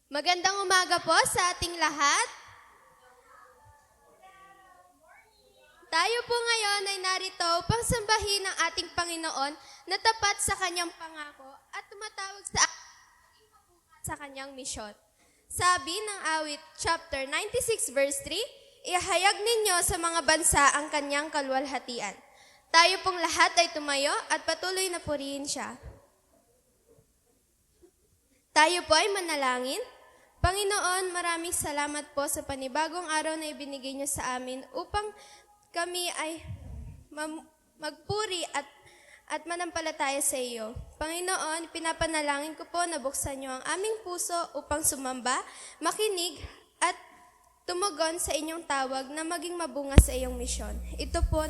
Magandang umaga po sa ating lahat. Tayo po ngayon ay narito upang sambahin ang ating Panginoon na tapat sa kanyang pangako at tumatawag sa kanyang misyon. Sabi ng awit chapter 96 verse 3, ihayag ninyo sa mga bansa ang kanyang kaluwalhatian. Tayo pong lahat ay tumayo at patuloy na purihin siya. Tayo po ay manalangin. Panginoon, maraming salamat po sa panibagong araw na ibinigay niyo sa amin upang kami ay magpuri at manampalataya sa iyo. Panginoon, pinapanalangin ko po na buksan niyo ang aming puso upang sumamba, makinig at tumugon sa inyong tawag na maging mabunga sa iyong misyon. Ito po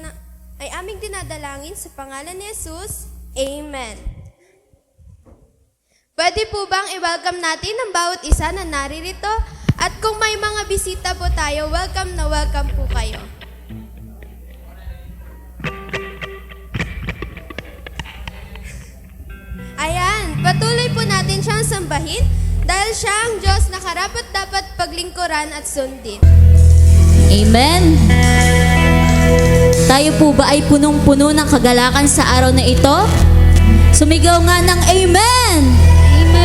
ay aming dinadalangin sa pangalan ni Jesus. Amen. Pwede po bang i-welcome natin ang bawat isa na naririto? At kung may mga bisita po tayo, welcome na welcome po kayo. Ayan, patuloy po natin siyang sambahin dahil siya ang Diyos na karapat-dapat paglingkuran at sundin. Amen. Tayo po ba ay punong-puno ng kagalakan sa araw na ito? Sumigaw nga ng Amen!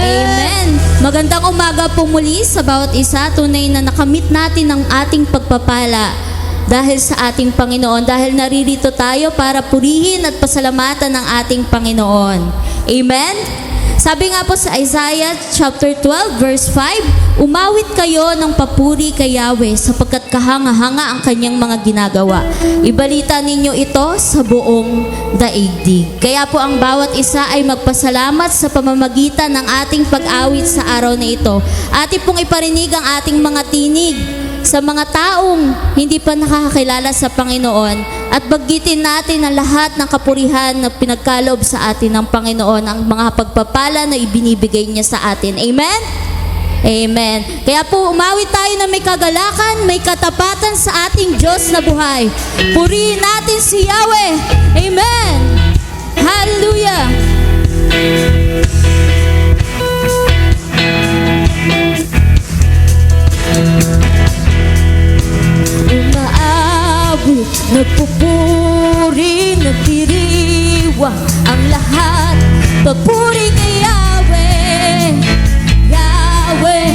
Amen! Magandang umaga po muli sa bawat isa. Tunay na nakamit natin ang ating pagpapala dahil sa ating Panginoon. Dahil naririto tayo para purihin at pasalamatan ng ating Panginoon. Amen? Sabi nga po sa Isaiah chapter 12 verse 5, umawit kayo ng papuri kay Yahweh sapagkat kahanga-hanga ang kanyang mga ginagawa. Ibalita ninyo ito sa buong daigdig. Kaya po ang bawat isa ay magpasalamat sa pamamagitan ng ating pag-awit sa araw na ito. Atin pong iparinig ang ating mga tinig sa mga taong hindi pa nakakakilala sa Panginoon at baggitin natin ang lahat ng kapurihan na pinagkaloob sa atin ng Panginoon, ang mga pagpapala na ibinibigay niya sa atin. Amen? Amen. Kaya po umawit tayo na may kagalakan, may katapatan sa ating Diyos na buhay. Purihin natin si Yahweh. Amen. Hallelujah. Umaawit, nagpupuri, nagdiriwang ang lahat. Papuri kay Yahweh, Yahweh,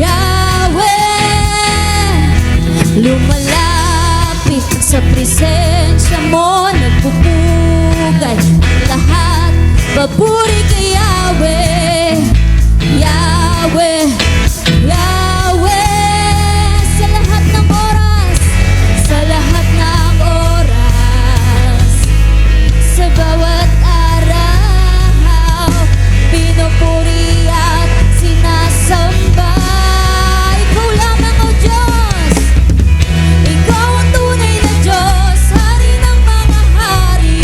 Yahweh. Lumalapit sa presensya mo, nagpupugay ang lahat. Papuri kay Yahweh, Yahweh, Yahweh. Sa lahat ng oras, sa lahat ng oras, sa bawat araw, pinupuri at sinasamba. Ikaw lamang, O Diyos, ikaw ang tunay na Diyos, hari ng mga hari.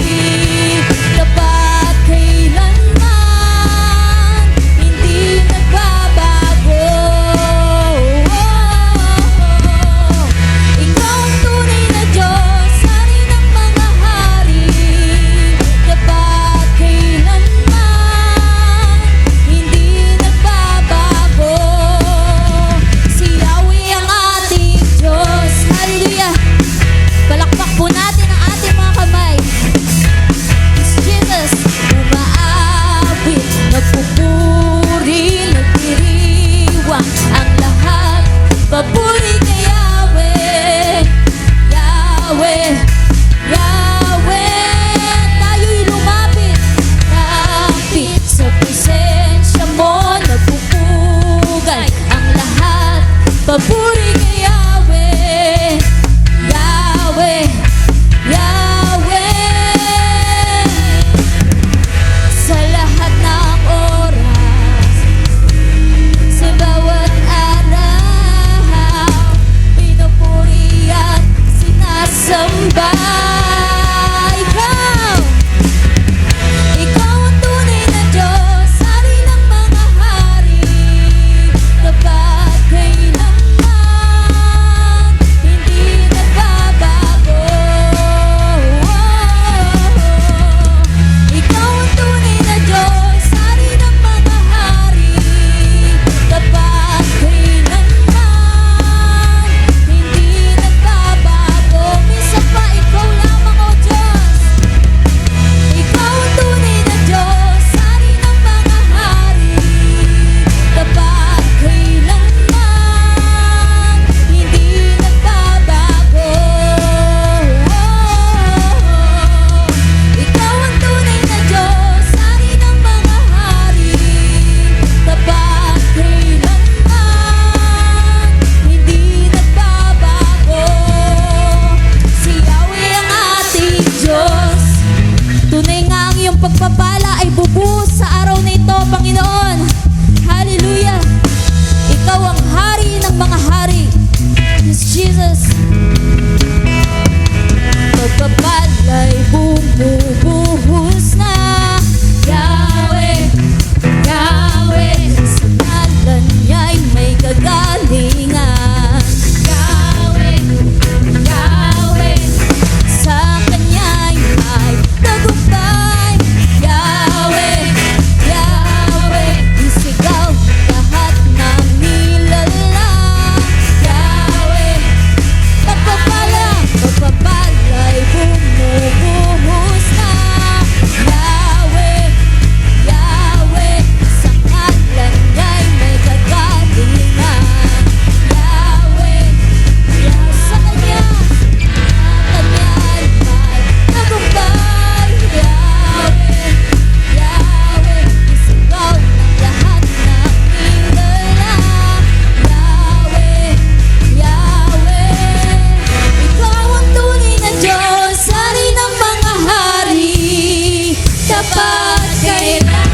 tapat kailanman.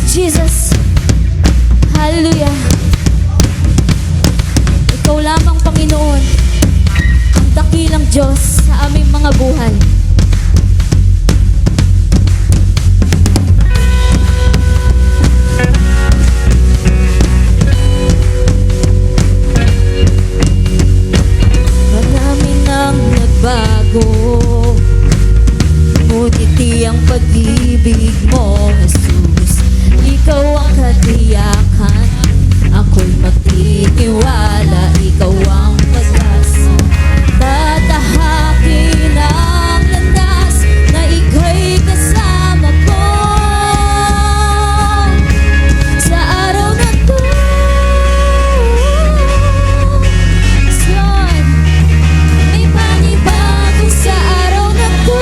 Jesus, hallelujah. Ikaw lamang, Panginoon, ang dakilang Diyos sa aming mga buhay. Marami nang nagbago, ngunit di ang pag-ibig mo, Jesus. Ikaw ang katiyakan, ako'y magtitiwala. Ikaw ang pag-asa, tatahakin ang landas na ika'y kasama ko. Sa araw na to, Lord, may panibago sa araw na to.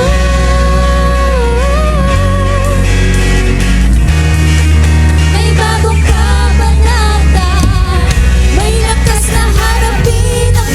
May bagong kabanata, may lakas na harapin ang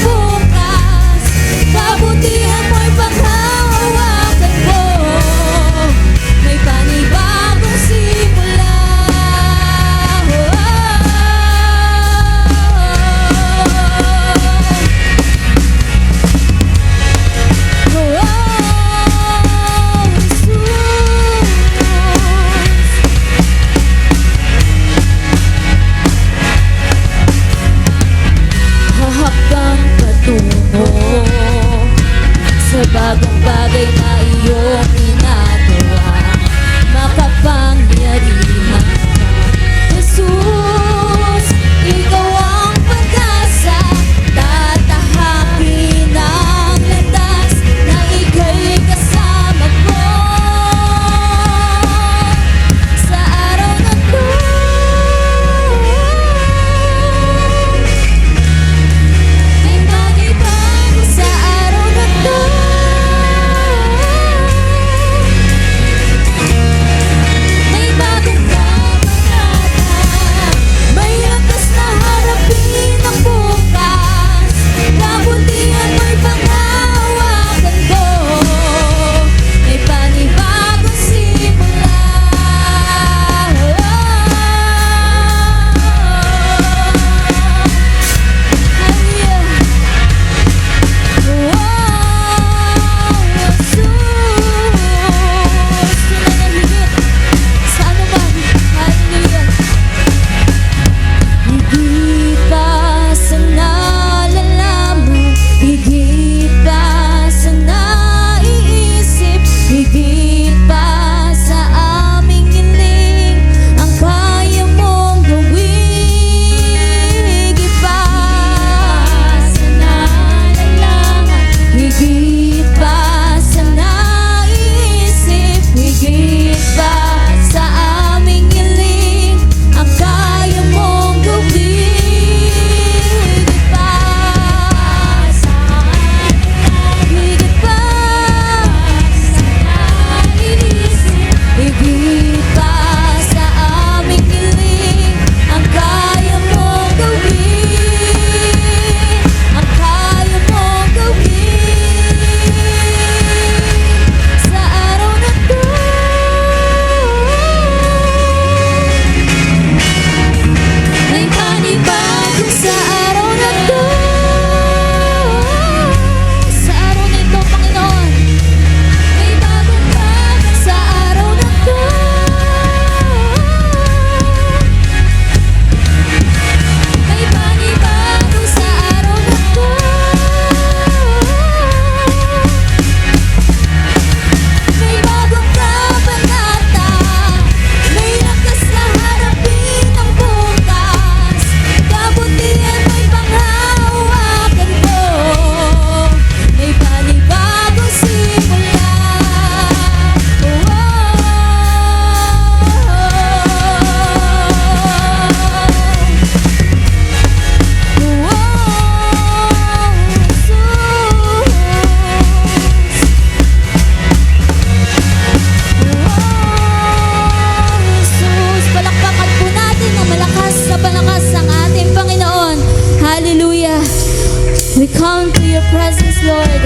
Lord.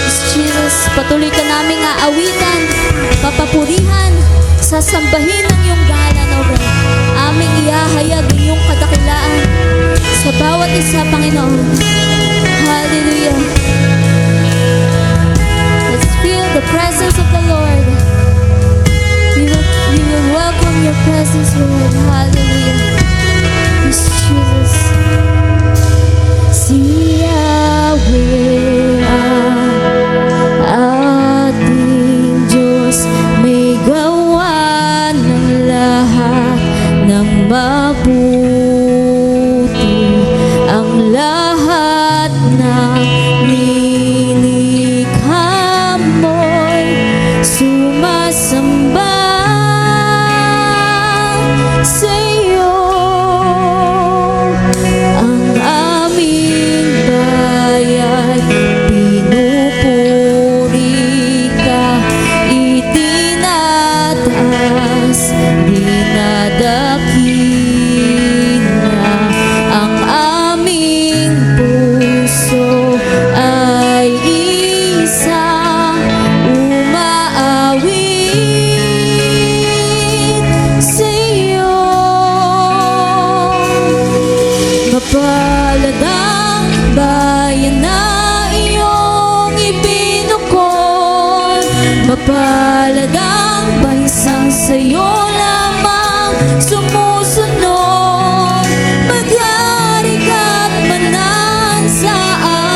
Yes, Jesus, patuloy ka naming aawitan, papapurihan, sasambahin ang iyong galan, O God. Aming ihahayag ang iyong kadakilaan sa bawat isa, Panginoon. Hallelujah. Let's feel the presence of the Lord. We will welcome your presence, Lord. Hallelujah. Yes, Jesus. Si Yahweh ang ating Diyos, may gawa ng lahat ng mabuti. Ang lahat ng nilikha mo'y sumasamba sa iyo. Ang aming bayan, pinupuri ka, itinataas, dinadakila. Ang aming puso ay isang umaawit sa iyo. Mapalad ang bayan na iyong ibinukod. Mapalad ang bansang sa'yo lamang sumusunod. Maghari ka't manan sa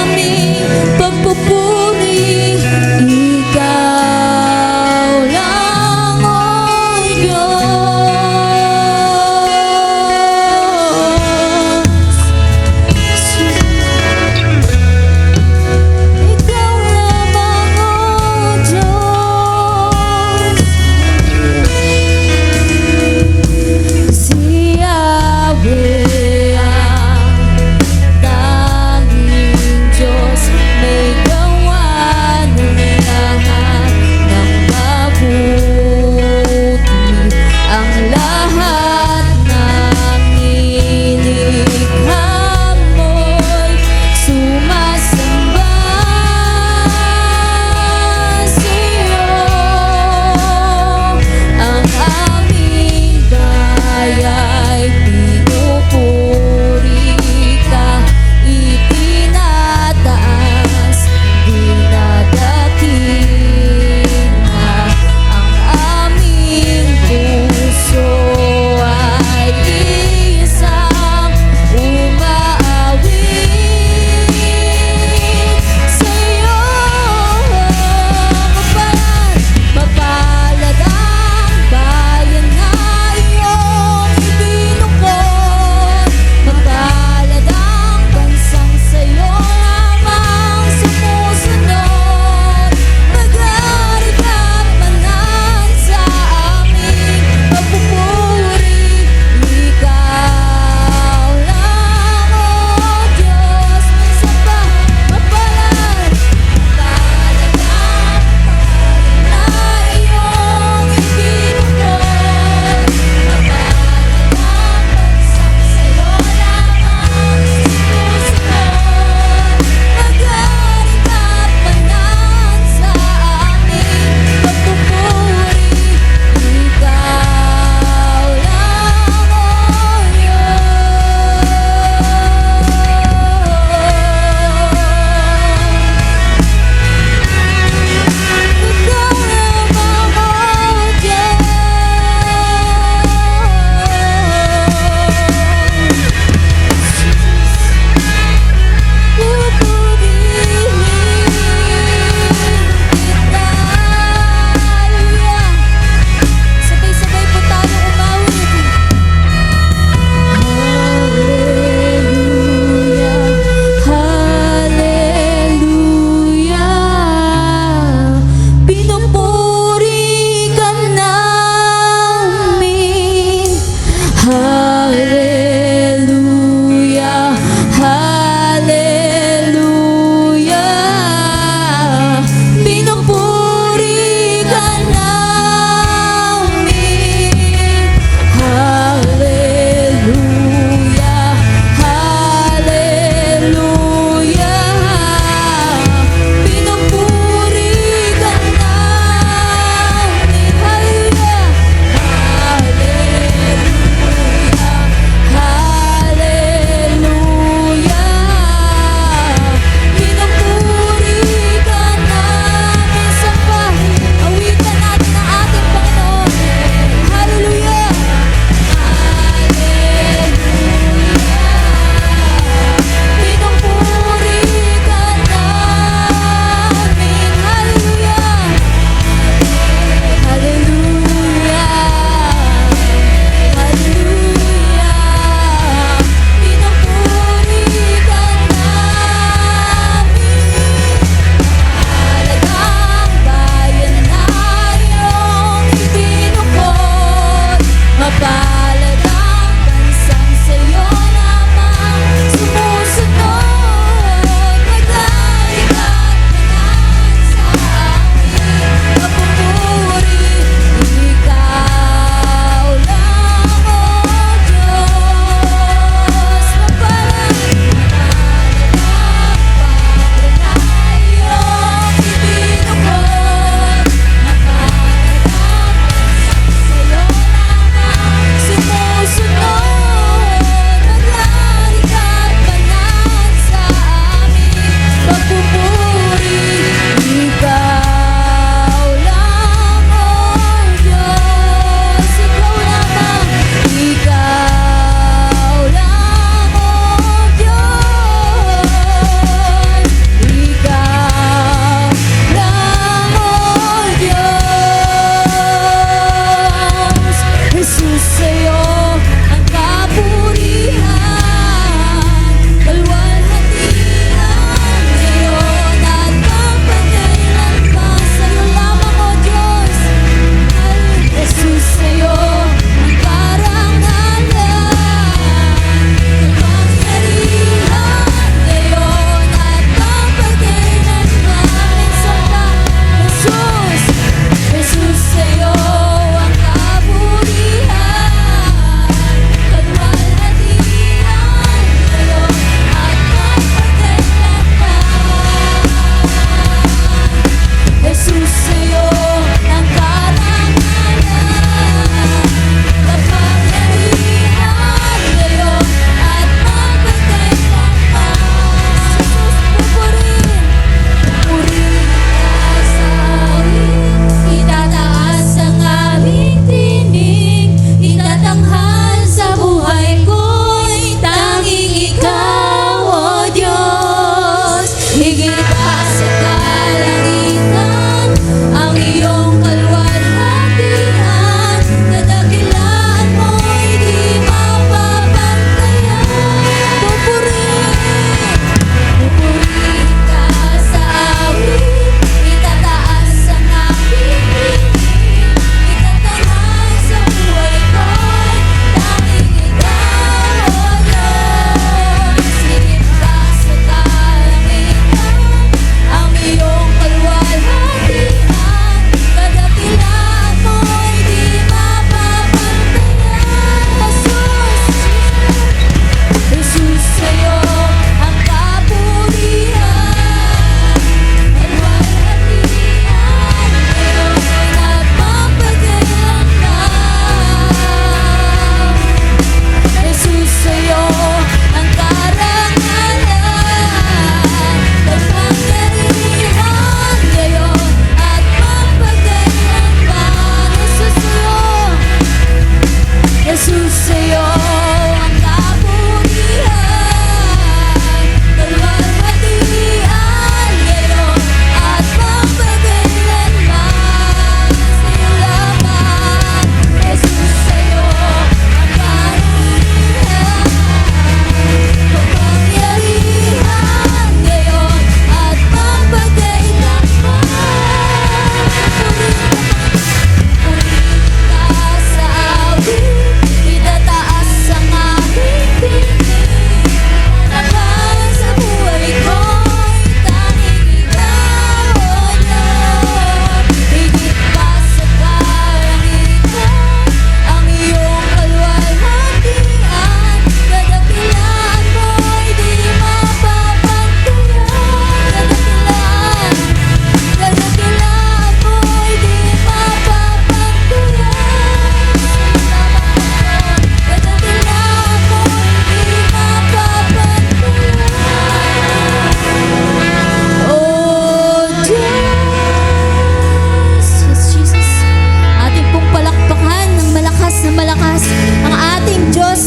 aming pagpupuri. Ikaw lang, O Diyos. Ikaw lamang, O Diyos. Si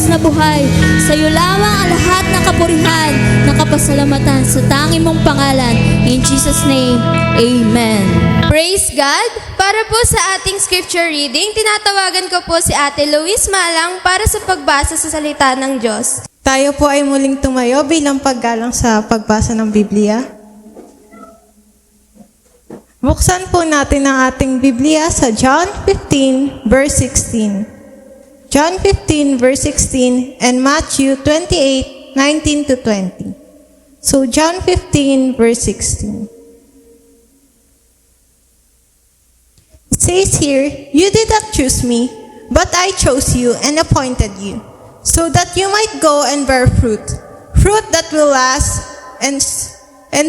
wakas na buhay. Sa iyo lamang ang lahat ng kapurihan, ng kapasalamatan sa tangi mong pangalan. In Jesus' name, Amen. Praise God! Para po sa ating scripture reading, tinatawagan ko po si Ate Luis Malang para sa pagbasa sa salita ng Diyos. Tayo po ay muling tumayo bilang paggalang sa pagbasa ng Biblia. Buksan po natin ang ating Biblia sa John 15, verse 16. John 15, verse 16 and Matthew 28, 19 to 20. So John 15, verse 16. It says here, "You did not choose me, but I chose you and appointed you, so that you might go and bear fruit, fruit that will last, and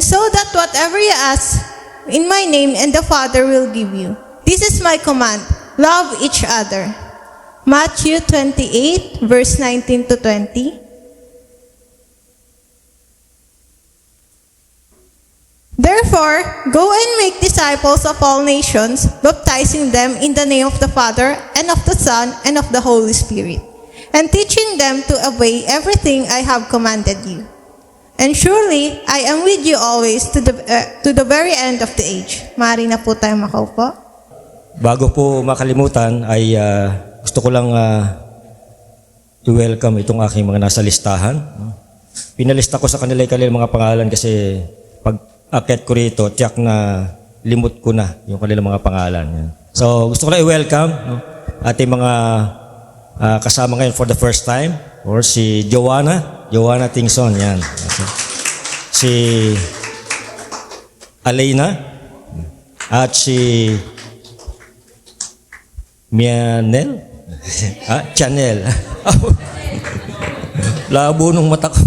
so that whatever you ask in my name and the Father will give you. This is my command, love each other." Matthew 28, verse 19 to 20. "Therefore, go and make disciples of all nations, baptizing them in the name of the Father, and of the Son, and of the Holy Spirit, and teaching them to obey everything I have commanded you. And surely, I am with you always to the very end of the age." Maaari na po tayo makaupo. Bago po makalimutan ay gusto ko lang i-welcome itong aking mga nasa listahan. Pinalista ko sa kanila yung kanilang mga pangalan kasi pag akit ko rito, tiyak na limot ko na yung kanilang mga pangalan. Yan. So gusto ko lang i-welcome ating mga kasama ngayon for the first time, or si Joanna Tingson, yan. Si Alena at si Mianel, Chanel. Labo nung mata ko.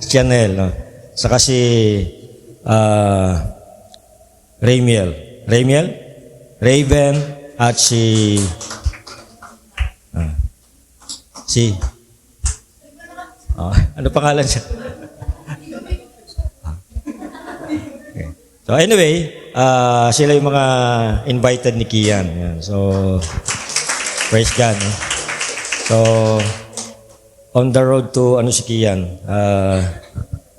Chanel, no? Saka si Raven at si ano pangalan siya? Okay. So anyway, sila yung mga invited ni Kian. Yan. So, praise God. No? So, on the road to si Kian,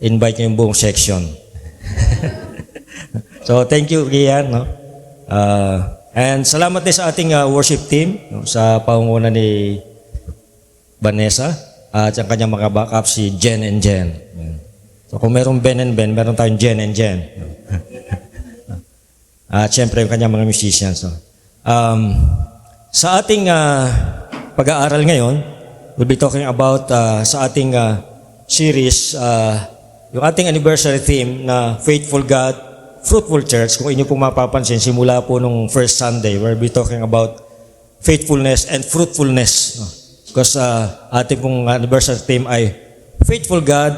invite niyo yung buong section. So, thank you, Kian. No? And salamat din sa ating worship team, no? Sa pangunguna ni Vanessa at ang kanyang mga backup si Jen and Jen. So kung merong Ben and Ben, meron tayong Jen and Jen. At syempre yung kanyang mga musicians. So, sa ating pag-aaral ngayon, we'll be talking about sa ating series, yung ating anniversary theme na Faithful God, Fruitful Church. Kung inyo pong mapapansin, simula po nung first Sunday, we'll be talking about faithfulness and fruitfulness. No? Because ating pong anniversary theme ay Faithful God,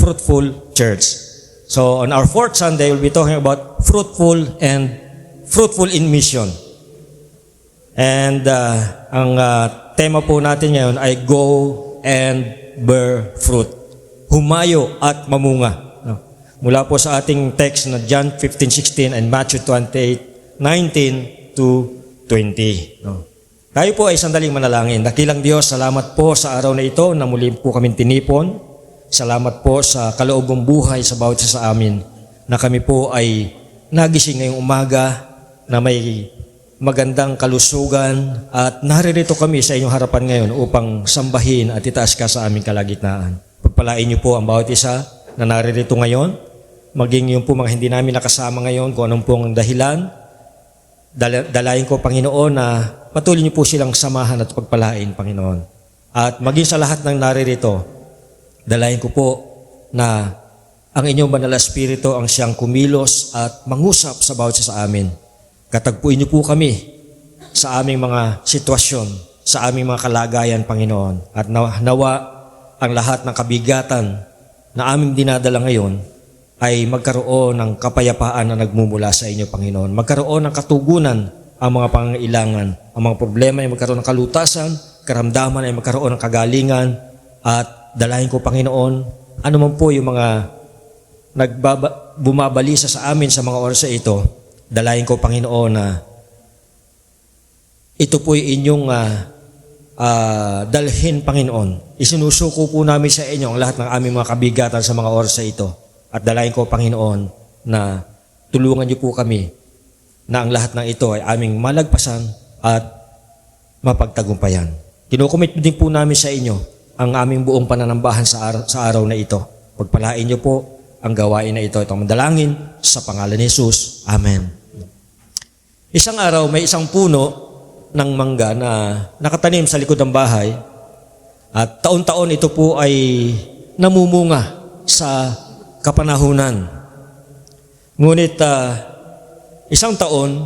Fruitful Church. So on our fourth Sunday, we'll be talking about fruitful and fruitful in mission. And ang tema po natin ngayon ay Go and Bear Fruit. Humayo at mamunga. No? Mula po sa ating text na John 15:16 and Matthew 28:19 to 20. No? Tayo po ay sandaling manalangin. Dakilang Diyos, salamat po sa araw na ito na muli po kami tinipon. Salamat po sa kaloobang buhay sa bawat isa sa amin na kami po ay nagising ngayong umaga na may magandang kalusugan at naririto kami sa inyong harapan ngayon upang sambahin at itaas ka sa aming kalagitnaan. Pagpalain niyo po ang bawat isa na naririto ngayon, maging yung po mga hindi namin nakasama ngayon kung anong pong dahilan. Dalayin ko, Panginoon, na patuloy niyo po silang samahan at pagpalain, Panginoon. At maging sa lahat ng naririto, dalayin ko po na ang inyong banal na Espiritu ang siyang kumilos at mangusap sa bawat isa sa amin. Katagpuin niyo po kami sa aming mga sitwasyon, sa aming mga kalagayan, Panginoon. At nawa ang lahat ng kabigatan na aming dinadala ngayon ay magkaroon ng kapayapaan na nagmumula sa inyo, Panginoon. Magkaroon ng katugunan ang mga pangangailangan. Ang mga problema ay magkaroon ng kalutasan, karamdaman ay magkaroon ng kagalingan, at dalahin ko, Panginoon, ano man po yung mga bumabalisa sa amin sa mga oras na ito, dalahin ko, Panginoon, na ito po yung inyong dalhin, Panginoon. Isinusuko po namin sa inyo ang lahat ng aming mga kabigatan sa mga oras na ito. At dalayan ko, Panginoon, na tulungan niyo po kami na ang lahat ng ito ay aming malagpasan at mapagtagumpayan. Kinukomit din po namin sa inyo ang aming buong pananambahan sa araw na ito. Pagpalain niyo po ang gawain na ito. Itong mandalangin sa pangalan ni Jesus. Amen. Isang araw, may isang puno ng mangga na nakatanim sa likod ng bahay at taon-taon ito po ay namumunga sa kapanahunan. Ngunit isang taon,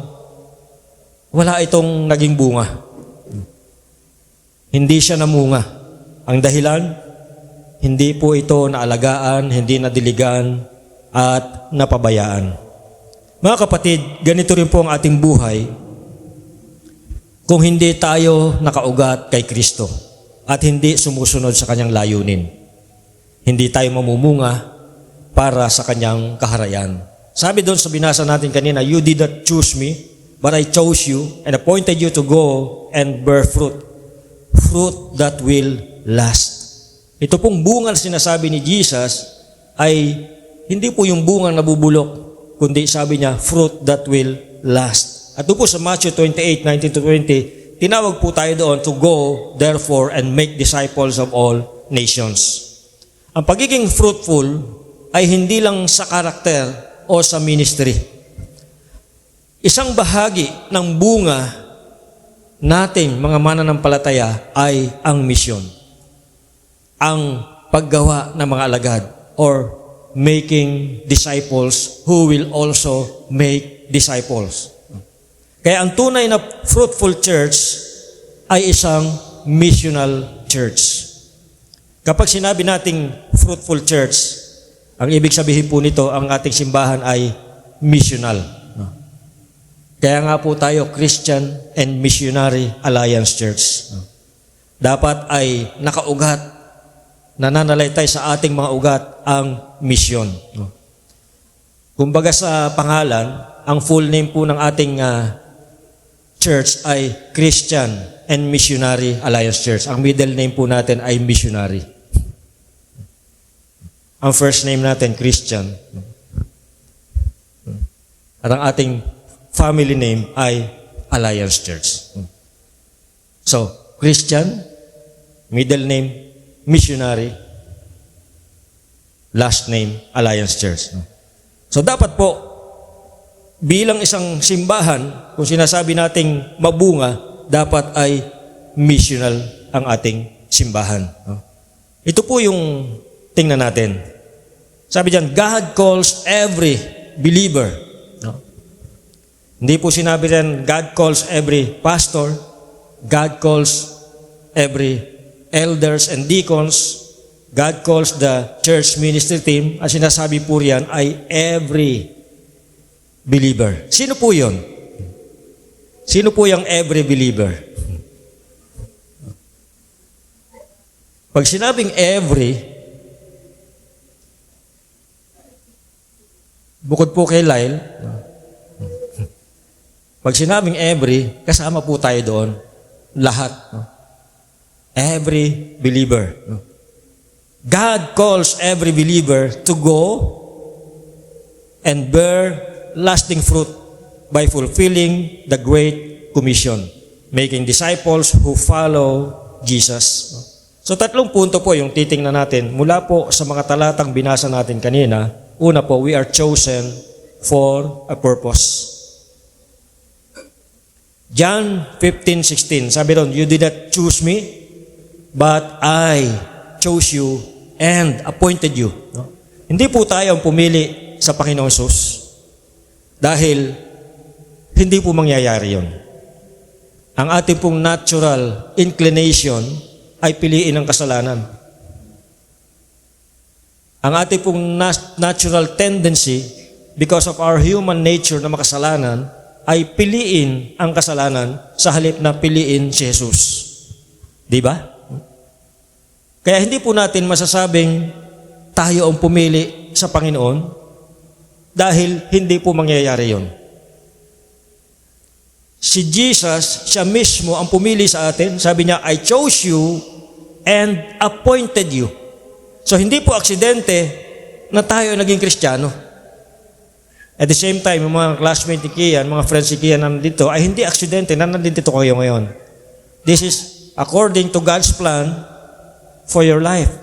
wala itong naging bunga. Hindi siya namunga. Ang dahilan, hindi po ito naalagaan, hindi nadiligan at napabayaan. Mga kapatid, ganito rin po ang ating buhay kung hindi tayo nakaugat kay Kristo at hindi sumusunod sa kanyang layunin. Hindi tayo mamumunga para sa kanyang kaharayan. Sabi doon sa binasa natin kanina, you did not choose me, but I chose you and appointed you to go and bear fruit. Fruit that will last. Ito pong bunga na sinasabi ni Jesus ay hindi po yung bunga na bubulok, kundi sabi niya, fruit that will last. At doon po sa Matthew 28:19-20, tinawag po tayo doon to go, therefore, and make disciples of all nations. Ang pagiging fruitful ay hindi lang sa karakter o sa ministry. Isang bahagi ng bunga nating mga mananampalataya ay ang misyon. Ang paggawa ng mga alagad or making disciples who will also make disciples. Kaya ang tunay na fruitful church ay isang missional church. Kapag sinabi nating fruitful church, ang ibig sabihin po nito, ang ating simbahan ay missional. Kaya nga po tayo Christian and Missionary Alliance Church. Dapat ay nakaugat, nananalaytay sa ating mga ugat ang misyon. Kumbaga sa pangalan, ang full name po ng ating church ay Christian and Missionary Alliance Church. Ang middle name po natin ay missionary. Ang first name natin, Christian. At ang ating family name ay Alliance Church. So, Christian, middle name, missionary, last name, Alliance Church. So, dapat po, bilang isang simbahan, kung sinasabi nating mabunga, dapat ay missional ang ating simbahan. Ito po yung tingnan natin. Sabi diyan, God calls every believer. Hindi po sinabi rin, God calls every pastor, God calls every elders and deacons, God calls the church ministry team. Ang sinasabi po riyan ay every believer. Sino po yun? Sino po yung every believer? Pag sinabing every, bukod po kay Lyle, pag sinabing every, kasama po tayo doon, lahat. Every believer. God calls every believer to go and bear lasting fruit by fulfilling the Great Commission, making disciples who follow Jesus. So 3 punto po yung titingnan natin mula po sa mga talatang binasa natin kanina. Una po, we are chosen for a purpose. John 15:16, sabi doon, you did not choose me, but I chose you and appointed you. Hindi po tayo ang pumili sa Panginoong Jesus. Dahil hindi po mangyayari yun. Ang ating pong natural inclination ay piliin ang kasalanan. Ang ating pong natural tendency, because of our human nature na makasalanan, ay piliin ang kasalanan sa halip na piliin si Jesus. Di ba? Kaya hindi po natin masasabing tayo ang pumili sa Panginoon dahil hindi po mangyayari yon. Si Jesus, siya mismo ang pumili sa atin. Sabi niya, I chose you and appointed you. So hindi po aksidente na tayo naging Kristiyano. At the same time, yung mga classmates ni Kian, mga friends ni Kian na nandito, ay hindi aksidente na nandito kayo ngayon. This is according to God's plan for your life.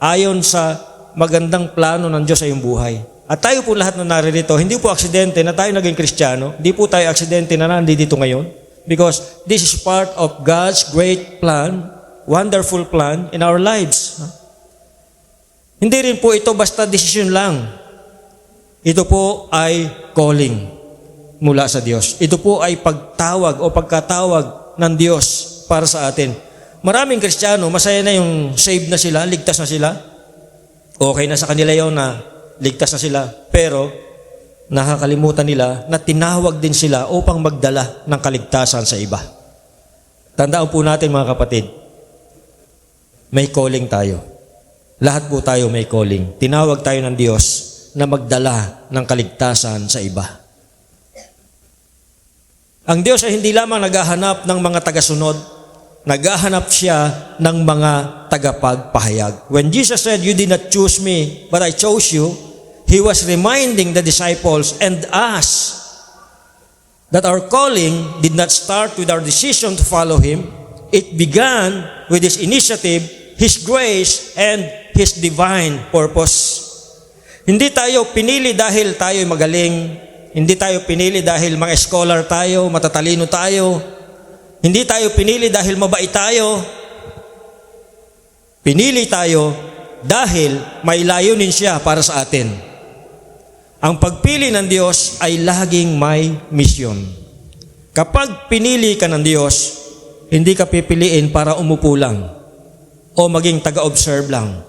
Ayon sa magandang plano ng Diyos sa iyong buhay. At tayo po lahat na naririto, hindi po aksidente na tayo naging Kristiyano, hindi po tayo aksidente na nandito ngayon, because this is part of God's great plan, wonderful plan in our lives. Hindi rin po ito basta decision lang. Ito po ay calling mula sa Diyos. Ito po ay pagtawag o pagkatawag ng Diyos para sa atin. Maraming Kristiyano, masaya na yung saved na sila, ligtas na sila. Okay na sa kanila yun na ligtas na sila. Pero nakakalimutan nila na tinawag din sila upang magdala ng kaligtasan sa iba. Tandaan po natin mga kapatid, may calling tayo. Lahat po tayo may calling. Tinawag tayo ng Diyos na magdala ng kaligtasan sa iba. Ang Diyos ay hindi lamang naghahanap ng mga tagasunod, naghahanap siya ng mga tagapagpahayag. When Jesus said, "You did not choose me, but I chose you," He was reminding the disciples and us that our calling did not start with our decision to follow Him. It began with His initiative, His grace, and His divine purpose. Hindi tayo pinili dahil tayo magaling. Hindi tayo pinili dahil mga scholar tayo, matatalino tayo. Hindi tayo pinili dahil mabait tayo. Pinili tayo dahil may layunin siya para sa atin. Ang pagpili ng Diyos ay laging may misyon. Kapag pinili ka ng Diyos, hindi ka pipiliin para umupo lang o maging taga-observe lang.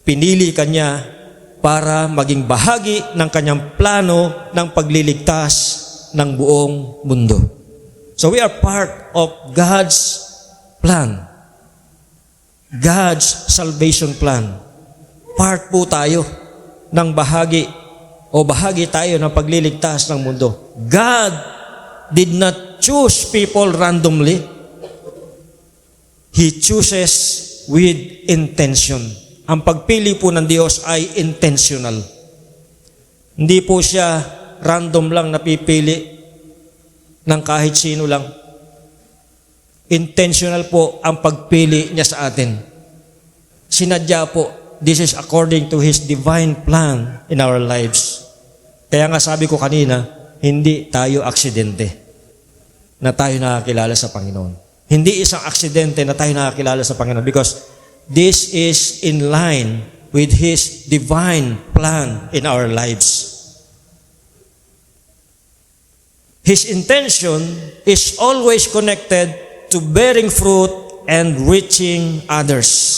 Pinili ka niya para maging bahagi ng kanyang plano ng pagliligtas ng buong mundo. So we are part of God's plan. God's salvation plan. Part po tayo ng bahagi tayo ng pagliligtas ng mundo. God did not choose people randomly. He chooses with intention. Ang pagpili po ng Diyos ay intentional. Hindi po siya random lang napipili ng kahit sino lang. Intentional po ang pagpili niya sa atin. Sinadya po. This is according to His divine plan in our lives. Kaya nga sabi ko kanina, hindi tayo aksidente na tayo nakakilala sa Panginoon. Hindi isang aksidente na tayo nakakilala sa Panginoon because this is in line with His divine plan in our lives. His intention is always connected to bearing fruit and reaching others.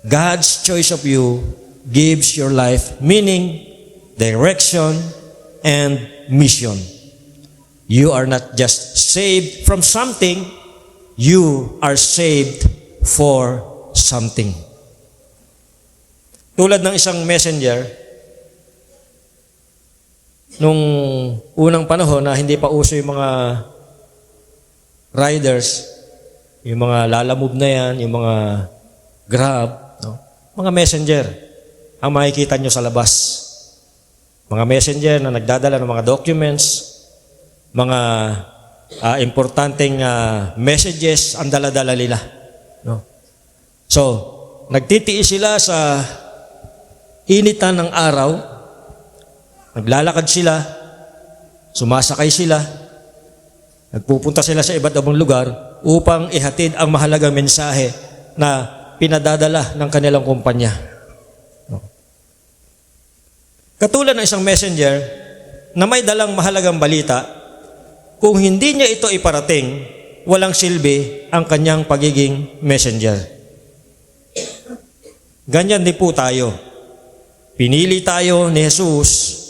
God's choice of you gives your life meaning, direction, and mission. You are not just saved from something, you are saved for something. Tulad ng isang messenger, nung unang panahon na hindi pa uso yung mga riders, yung mga lalamove na yan, yung mga Grab, no? Mga messenger ang makikita nyo sa labas. Mga messenger na nagdadala ng mga documents, mga importanteng messages ang dala-dala nila. No? So, nagtitiis sila sa initan ng araw, naglalakad sila, sumasakay sila, nagpupunta sila sa iba't ibang lugar upang ihatid ang mahalagang mensahe na pinadadala ng kanilang kumpanya. No. Katulad ng isang messenger na may dalang mahalagang balita, kung hindi niya ito iparating, walang silbi ang kanyang pagiging messenger. Ganyan din po tayo. Pinili tayo ni Jesus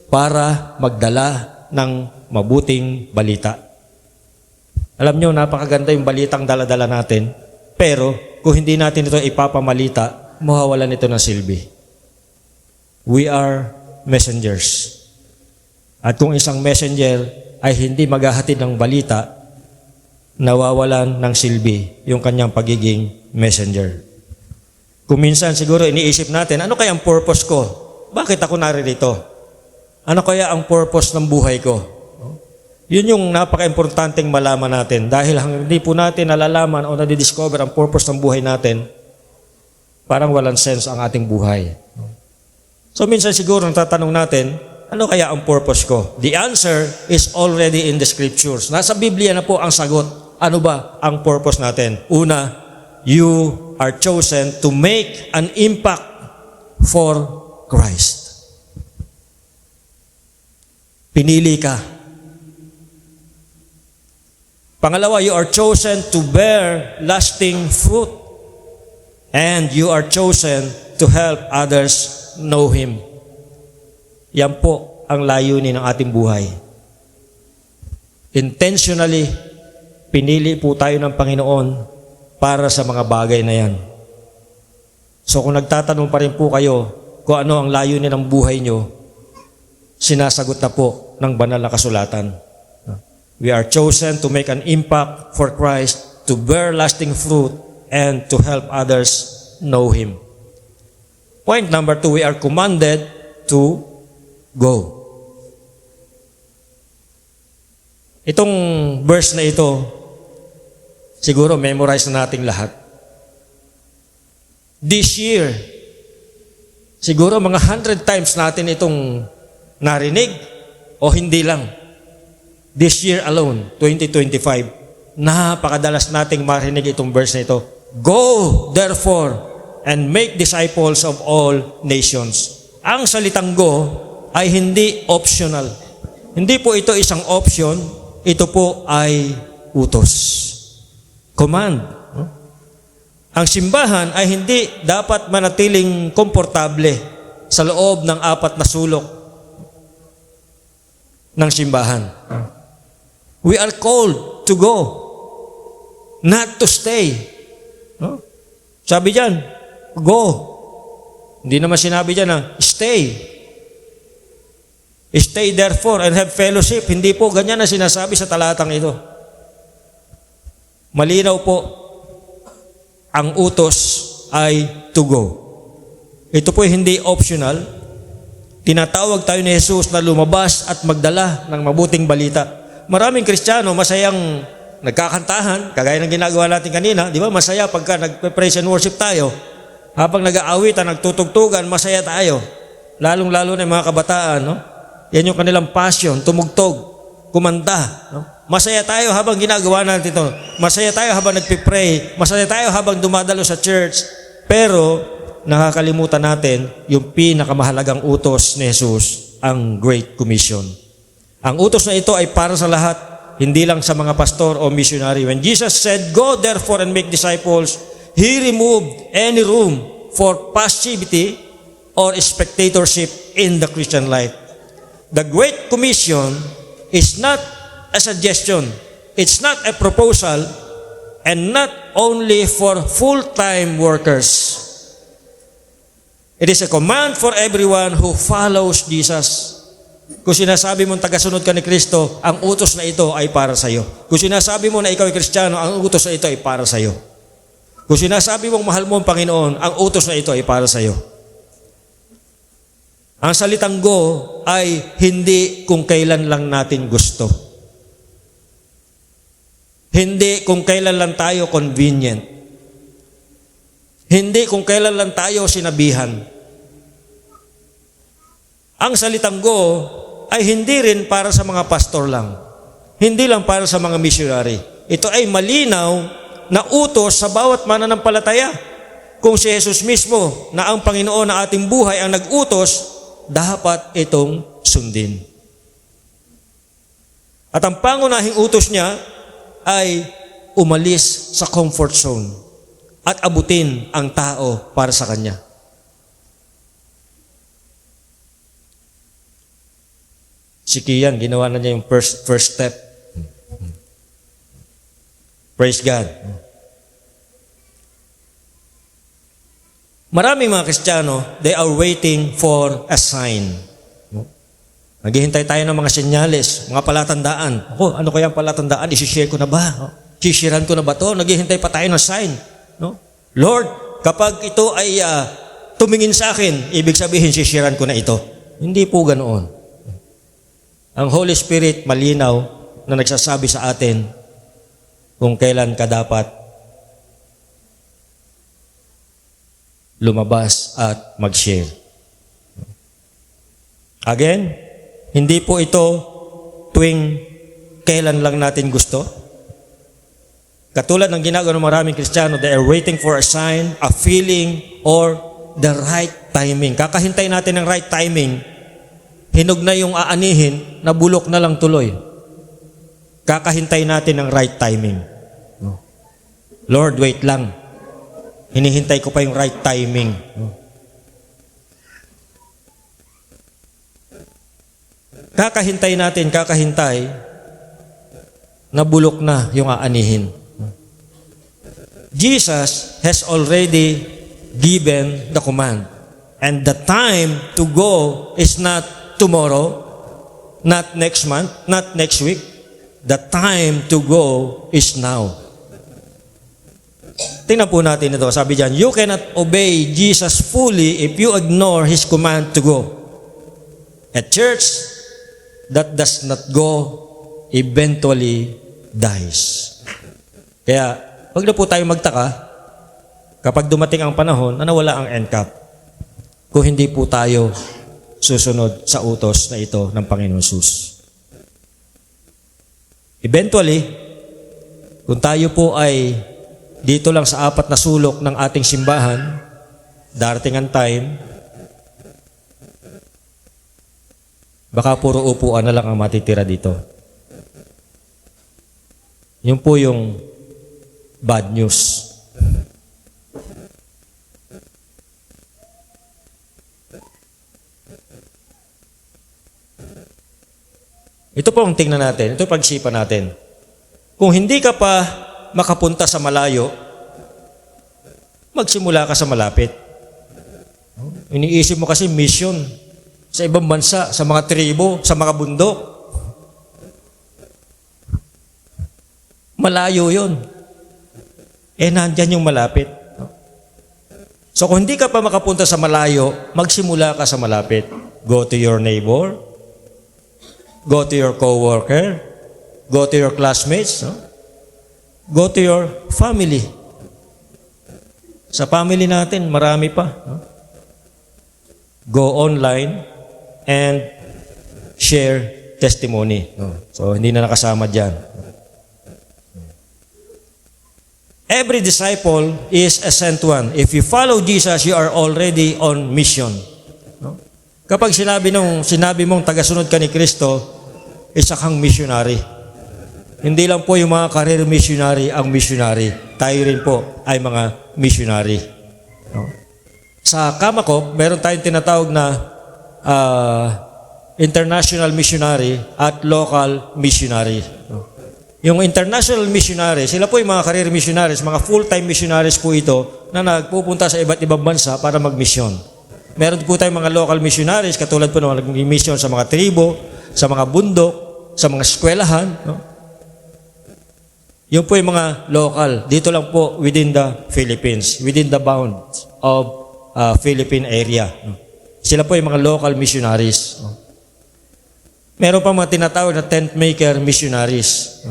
para magdala ng mabuting balita. Alam niyo, napakaganda yung balitang dala-dala natin, pero kung hindi natin ito ipapamalita, mawawalan ito ng silbi. We are messengers. At kung isang messenger ay hindi maghahatid ng balita, nawawalan ng silbi yung kanyang pagiging messenger. Kung minsan siguro iniisip natin, ano kaya ang purpose ko? Bakit ako naririto? Ano kaya ang purpose ng buhay ko? Yun yung napaka-importanteng malaman natin. Dahil hindi po natin nalalaman o nadidiscover ang purpose ng buhay natin, parang walang sense ang ating buhay. So minsan siguro natatanong natin, ano kaya ang purpose ko? The answer is already in the scriptures. Nasa Biblia na po ang sagot. Ano ba ang purpose natin? Una, you are chosen to make an impact for Christ. Pinili ka. Pangalawa, you are chosen to bear lasting fruit. And you are chosen to help others know Him. Yan po ang layunin ng ating buhay. Intentionally, pinili po tayo ng Panginoon para sa mga bagay na yan. So kung nagtatanong pa rin po kayo kung ano ang layunin ng buhay nyo, sinasagot na po ng banal na kasulatan. We are chosen to make an impact for Christ, to bear lasting fruit, and to help others know Him. Point number 2, we are commanded to go. Itong verse na ito, siguro memorize na nating lahat. This year, siguro mga 100 times natin itong narinig o hindi lang. This year alone, 2025, napakadalas nating marinig itong verse na ito. Go, therefore, and make disciples of all nations. Ang salitang go ay hindi optional. Hindi po ito isang option, ito po ay utos. Command. Ang simbahan ay hindi dapat manatiling komportable sa loob ng 4 na sulok ng simbahan. We are called to go, not to stay. No? Sabi diyan, go. Hindi naman sinabi diyan na stay. Stay therefore and have fellowship. Hindi po ganyan na sinasabi sa talatang ito. Malinaw po, ang utos ay to go. Ito po hindi optional. Tinatawag tayo ni Jesus na lumabas at magdala ng mabuting balita. Maraming Kristiyano masayang nagkakantahan, kagaya ng ginagawa natin kanina, di ba? Masaya pagka nagpe-praise and worship tayo. Habang nag-aawitan, nagtutugtugan, masaya tayo. Lalong-lalo na yung mga kabataan, no? Yan yung kanilang passion, tumugtog, kumanta, no? Masaya tayo habang ginagawa natin ito. Masaya tayo habang nagpipray. Masaya tayo habang dumadalo sa church. Pero nakakalimutan natin yung pinakamahalagang utos ni Jesus, ang Great Commission. Ang utos na ito ay para sa lahat, hindi lang sa mga pastor o missionary. When Jesus said, go therefore and make disciples, He removed any room for passivity or spectatorship in the Christian life. The Great Commission is not a suggestion. It's not a proposal, and not only for full-time workers. It is a command for everyone who follows Jesus. Kung sinasabi mong tagasunod ka ni Kristo, ang utos na ito ay para sa iyo. Kung sinasabi mo na ikaw ay Kristiyano, ang utos na ito ay para sa iyo. Kung sinasabi mong mahal mo ang Panginoon, ang utos na ito ay para sa iyo. Ang salitang go ay hindi kung kailan lang natin gusto. Hindi kung kailan lang tayo convenient. Hindi kung kailan lang tayo sinabihan. Ang salitang go ay hindi rin para sa mga pastor lang. Hindi lang para sa mga missionary. Ito ay malinaw na utos sa bawat mananampalataya. Kung si Jesus mismo na ang Panginoon na ating buhay ang nag-utos, dapat itong sundin. At ang pangunahing utos niya ay umalis sa comfort zone at abutin ang tao para sa Kanya. Si Kian, ginawa na niya yung first step. Praise God. Maraming mga Kristiyano, they are waiting for a sign. Naghihintay tayo ng mga senyales, mga palatandaan. Ako, ano kaya ang palatandaan? Isishare ko na ba? No? Sishiran ko na ba to? Naghihintay pa tayo ng sign. No? Lord, kapag ito ay tumingin sa akin, ibig sabihin sishiran ko na ito. Hindi po ganoon. Ang Holy Spirit malinaw na nagsasabi sa atin kung kailan ka dapat lumabas at mag-share. Again, hindi po ito tuwing kailan lang natin gusto. Katulad ng ginagawa ng maraming Kristiyano, they are waiting for a sign, a feeling, or the right timing. Kakahintay natin ng right timing, hinog na yung aanihin, nabulok na lang tuloy. Kakahintay natin ng right timing. Lord, wait lang. Hinihintay ko pa yung right timing. Kakahintay natin, nabulok na yung aanihin. Jesus has already given the command. And the time to go is not tomorrow, not next month, not next week. The time to go is now. Tingnan po natin ito. Sabi diyan, you cannot obey Jesus fully if you ignore His command to go. A church that does not go eventually dies. Kaya, wag na po tayo magtaka kapag dumating ang panahon na nawala ang NCAP kung hindi po tayo susunod sa utos na ito ng Panginoon Jesus. Eventually, kung tayo po ay dito lang sa 4 na sulok ng ating simbahan, darating ang time, baka puro upuan na lang ang matitira dito. Yun po yung bad news. Ito po ang tingnan natin, ito pag-isipan natin. Kung hindi ka pa makapunta sa malayo, magsimula ka sa malapit. Iniisip mo kasi mission sa ibang bansa, sa mga tribo, sa mga bundok. Malayo yun. Nandyan yung malapit. So kung hindi ka pa makapunta sa malayo, magsimula ka sa malapit. Go to your neighbor, go to your co-worker, go to your classmates, no? Go to your family. Sa family natin, marami pa. No? Go online and share testimony. No? So, hindi na nakasama dyan. Every disciple is a sent one. If you follow Jesus, you are already on mission. No? Kapag sinabi mong tagasunod ka ni Kristo, isa kang missionary. Hindi lang po yung mga career missionary ang missionary. Tayo rin po ay mga missionary. No? Sa Kamakop, meron tayong tinatawag na international missionary at local missionary. No? Yung international missionary, sila po yung mga career missionaries, mga full-time missionaries po ito na nagpupunta sa iba't ibang bansa para mag-mission. Meron po tayong mga local missionaries, katulad po na nag-mission sa mga tribo, sa mga bundok, sa mga eskwelahan. No? Yung po yung mga local, dito lang po within the Philippines, within the bounds of Philippine area. Sila po yung mga local missionaries. Meron pa mga tinatawag na tent maker missionaries.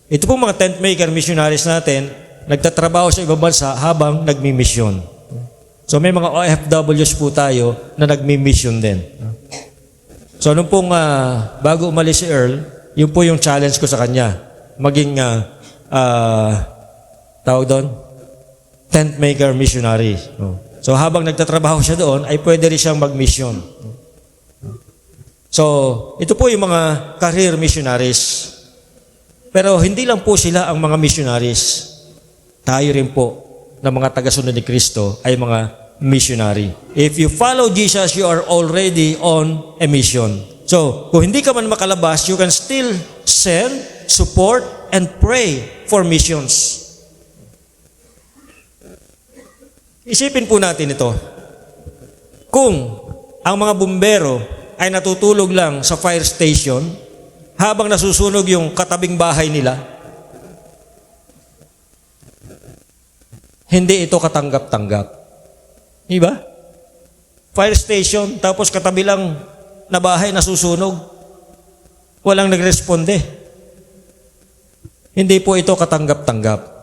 Ito po mga tent maker missionaries natin, nagtatrabaho sa ibang bansa habang nagmi-mission. So may mga OFWs po tayo na nagmi-mission din. So nung pong bago umalis si Earl, yun po yung challenge ko sa kanya. Maging tawag doon, tent maker missionary. So habang nagtatrabaho siya doon, ay pwede rin siyang mag-mission. So ito po yung mga career missionaries. Pero hindi lang po sila ang mga missionaries. Tayo rin po na mga tagasunod ni Kristo ay mga missionary. If you follow Jesus, you are already on a mission. So kung hindi ka man makalabas, you can still send, support, and pray for missions. Isipin po natin ito. Kung ang mga bumbero ay natutulog lang sa fire station habang nasusunog yung katabing bahay nila, hindi ito katanggap-tanggap. Diba? Fire station, tapos katabi lang na bahay nasusunog. Walang nagresponde. Hindi po ito katanggap-tanggap.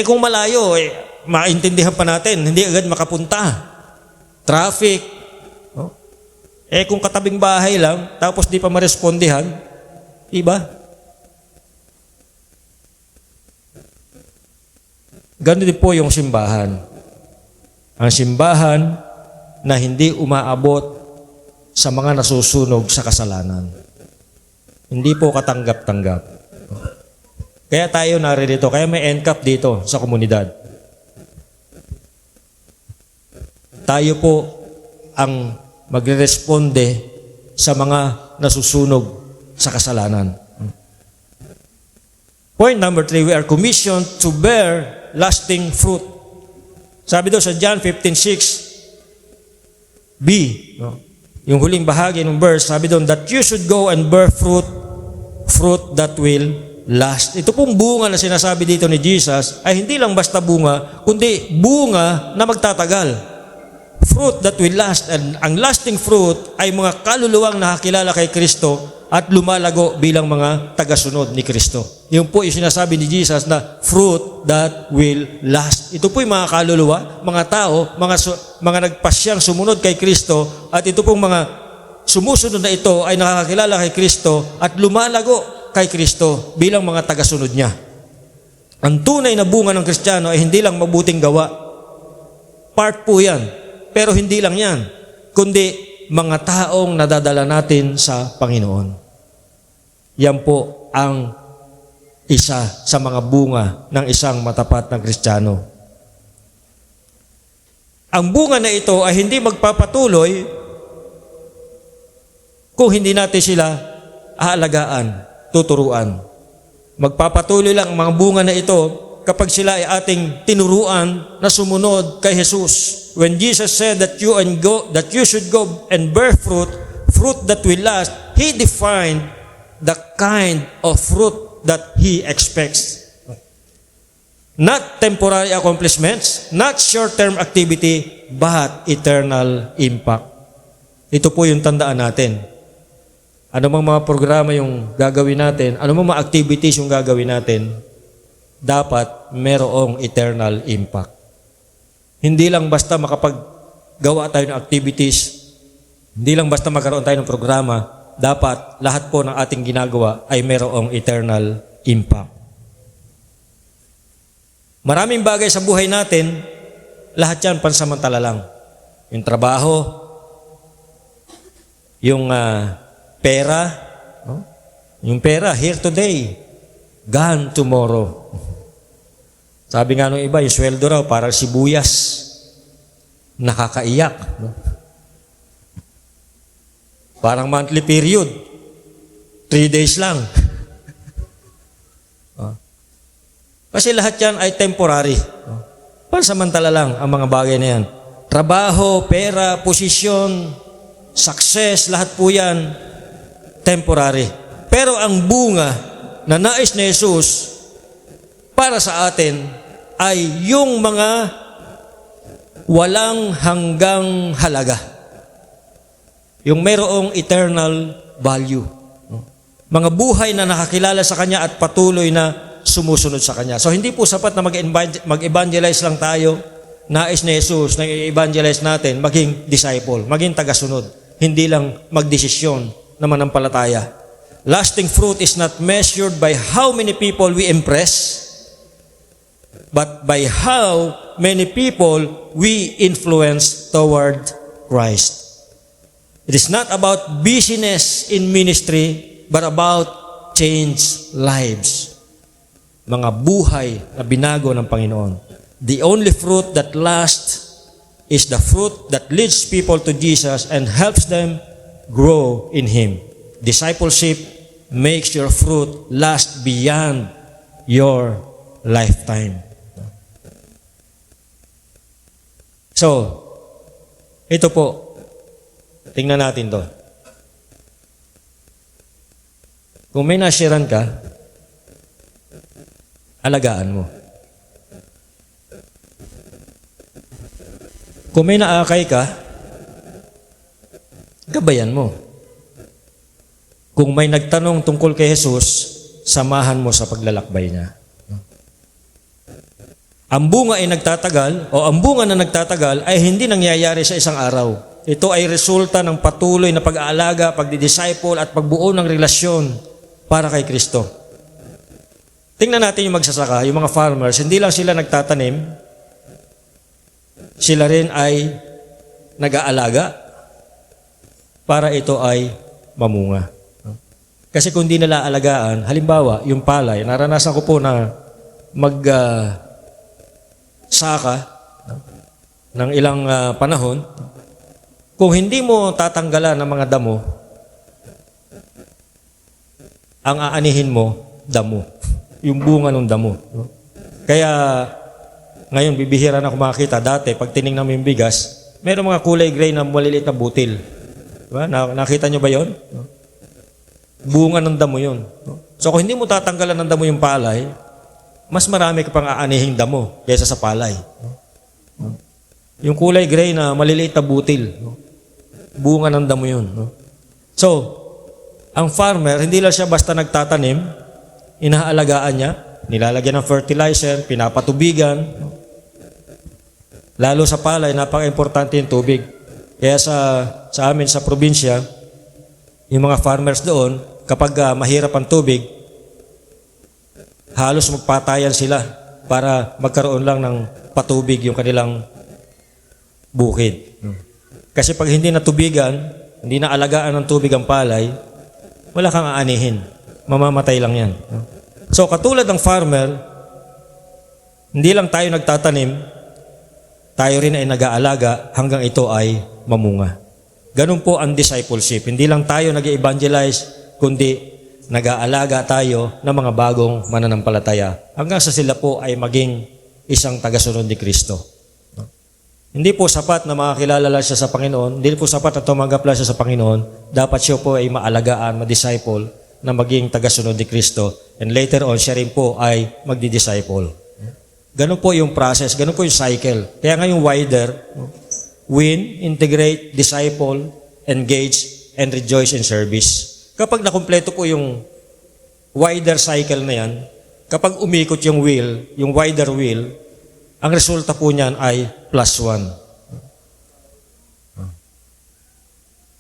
Kung malayo, maintindihan pa natin, hindi agad makapunta. Traffic. No? Kung katabing bahay lang, tapos di pa marespondihan, diba? Ganun din po yung simbahan. Ang simbahan na hindi umaabot sa mga nasusunog sa kasalanan. Hindi po katanggap-tanggap. Kaya tayo naririto, kaya may NCAP dito sa komunidad. Tayo po ang magre-responde sa mga nasusunog sa kasalanan. Point number 3, we are commissioned to bear lasting fruit. Sabi daw sa John 15:6b, no? Yung huling bahagi ng verse, sabi doon, that you should go and bear fruit that will last. Ito pong bunga na sinasabi dito ni Jesus ay hindi lang basta bunga, kundi bunga na magtatagal. Fruit that will last. And ang lasting fruit ay mga kaluluwang nakakilala kay Kristo at lumalago bilang mga tagasunod ni Kristo. Yung po yung sinasabi ni Jesus na fruit that will last. Ito po yung mga kaluluwa, mga tao, mga nagpasyang sumunod kay Kristo, at ito pong mga sumusunod na ito ay nakakilala kay Kristo at lumalago kay Kristo bilang mga tagasunod niya. Ang tunay na bunga ng Kristiyano ay hindi lang mabuting gawa. Part po yan. Pero hindi lang yan, kundi mga taong nadadala natin sa Panginoon. Yan po ang isa sa mga bunga ng isang matapat na Kristiyano. Ang bunga na ito ay hindi magpapatuloy kung hindi natin sila aalagaan, tuturuan. Magpapatuloy lang ang mga bunga na ito kapag sila ay ating tinuruan na sumunod kay Jesus. When Jesus said that you should go and bear fruit that will last, He defined the kind of fruit that He expects. Not temporary accomplishments, not short-term activity, but eternal impact. Ito po yung tandaan natin. Ano mang mga programa yung gagawin natin, ano mang mga activities yung gagawin natin, dapat merong eternal impact. Hindi lang basta makapaggawa tayo ng activities, hindi lang basta magkaroon tayo ng programa, dapat lahat po ng ating ginagawa ay merong eternal impact. Maraming bagay sa buhay natin, lahat yan pansamantala lang. Yung trabaho, yung pera, no? Yung pera, here today, gone tomorrow. Sabi nga nung iba, yung sweldo raw, parang sibuyas. Nakakaiyak. No? Parang monthly period. 3 days lang. Kasi lahat yan ay temporary. Pansamantala lang ang mga bagay na yan. Trabaho, pera, posisyon, success, lahat po yan temporary. Pero ang bunga na nais ni Jesus para sa atin ay yung mga walang hanggang halaga. Yung mayroong eternal value. Mga buhay na nakakilala sa Kanya at patuloy na sumusunod sa Kanya. So hindi po sapat na mag-evangelize lang tayo. Nais ni Jesus na i-evangelize natin, maging disciple, maging tagasunod. Hindi lang magdesisyon na manampalataya. Lasting fruit is not measured by how many people we impress, but by how many people we influence toward Christ. It is not about busyness in ministry, but about changed lives. Mga buhay na binago ng Panginoon. The only fruit that lasts is the fruit that leads people to Jesus and helps them grow in Him. Discipleship makes your fruit last beyond your lifetime. So, ito po, Tingnan natin to. Kung may nashiran ka, alagaan mo. Kung may naakay ka, gabayan mo. Kung may nagtanong tungkol kay Jesus, samahan mo sa paglalakbay niya. Ang bunga ay nagtatagal, o ang bunga na nagtatagal ay hindi nangyayari sa isang araw. Ito ay resulta ng patuloy na pag-aalaga, pagdidisciple at pagbuo ng relasyon para kay Kristo. Tingnan natin yung magsasaka, yung mga farmers, hindi lang sila nagtatanim, sila rin ay nag-aalaga para ito ay mamunga. Kasi kung di nila alagaan, halimbawa, yung palay, naranasan ko po na saka ng ilang panahon, kung hindi mo tatanggalan ng mga damo, ang aanihin mo, damo. Yung bunga ng damo. Kaya, ngayon, bibihira na ako makakita. Dati, pag tinignan mo yung bigas, mayroong mga kulay gray na maliliit na butil. Diba? Nakita nyo ba yon? Bunga ng damo yun. So, kung hindi mo tatanggalan ng damo yung palay, mas marami ka pang aanihing damo kaysa sa palay. Yung kulay gray na maliliit na butil, bunga ng damo yun. So, ang farmer, hindi lang siya basta nagtatanim, inaalagaan niya, nilalagyan ng fertilizer, pinapatubigan. Lalo sa palay, napaka-importante yung tubig. Kaya sa amin sa probinsya, yung mga farmers doon, kapag mahirap ang tubig, halos magpatayan sila para magkaroon lang ng patubig yung kanilang bukid. Kasi pag hindi natubigan, hindi na alagaan ng tubig ang palay, wala kang aanihin. Mamamatay lang yan. So katulad ng farmer, hindi lang tayo nagtatanim, tayo rin ay nag-aalaga hanggang ito ay mamunga. Ganun po ang discipleship. Hindi lang tayo nag-evangelize, kundi nag-aalaga tayo ng mga bagong mananampalataya hanggang sa sila po ay maging isang tagasunod ni Kristo. Hindi po sapat na makakilala lang siya sa Panginoon, hindi po sapat na tumanggap lang siya sa Panginoon, dapat siya po ay maalagaan, ma-disciple na maging tagasunod ni Kristo, and later on siya rin po ay magdi-disciple. Ganun po yung process, ganun po yung cycle. Kaya nga yung wider, win, integrate, disciple, engage, and rejoice in service. Kapag nakumpleto po yung wider cycle na yan, kapag umikot yung wheel, yung wider wheel, ang resulta po niyan ay +1.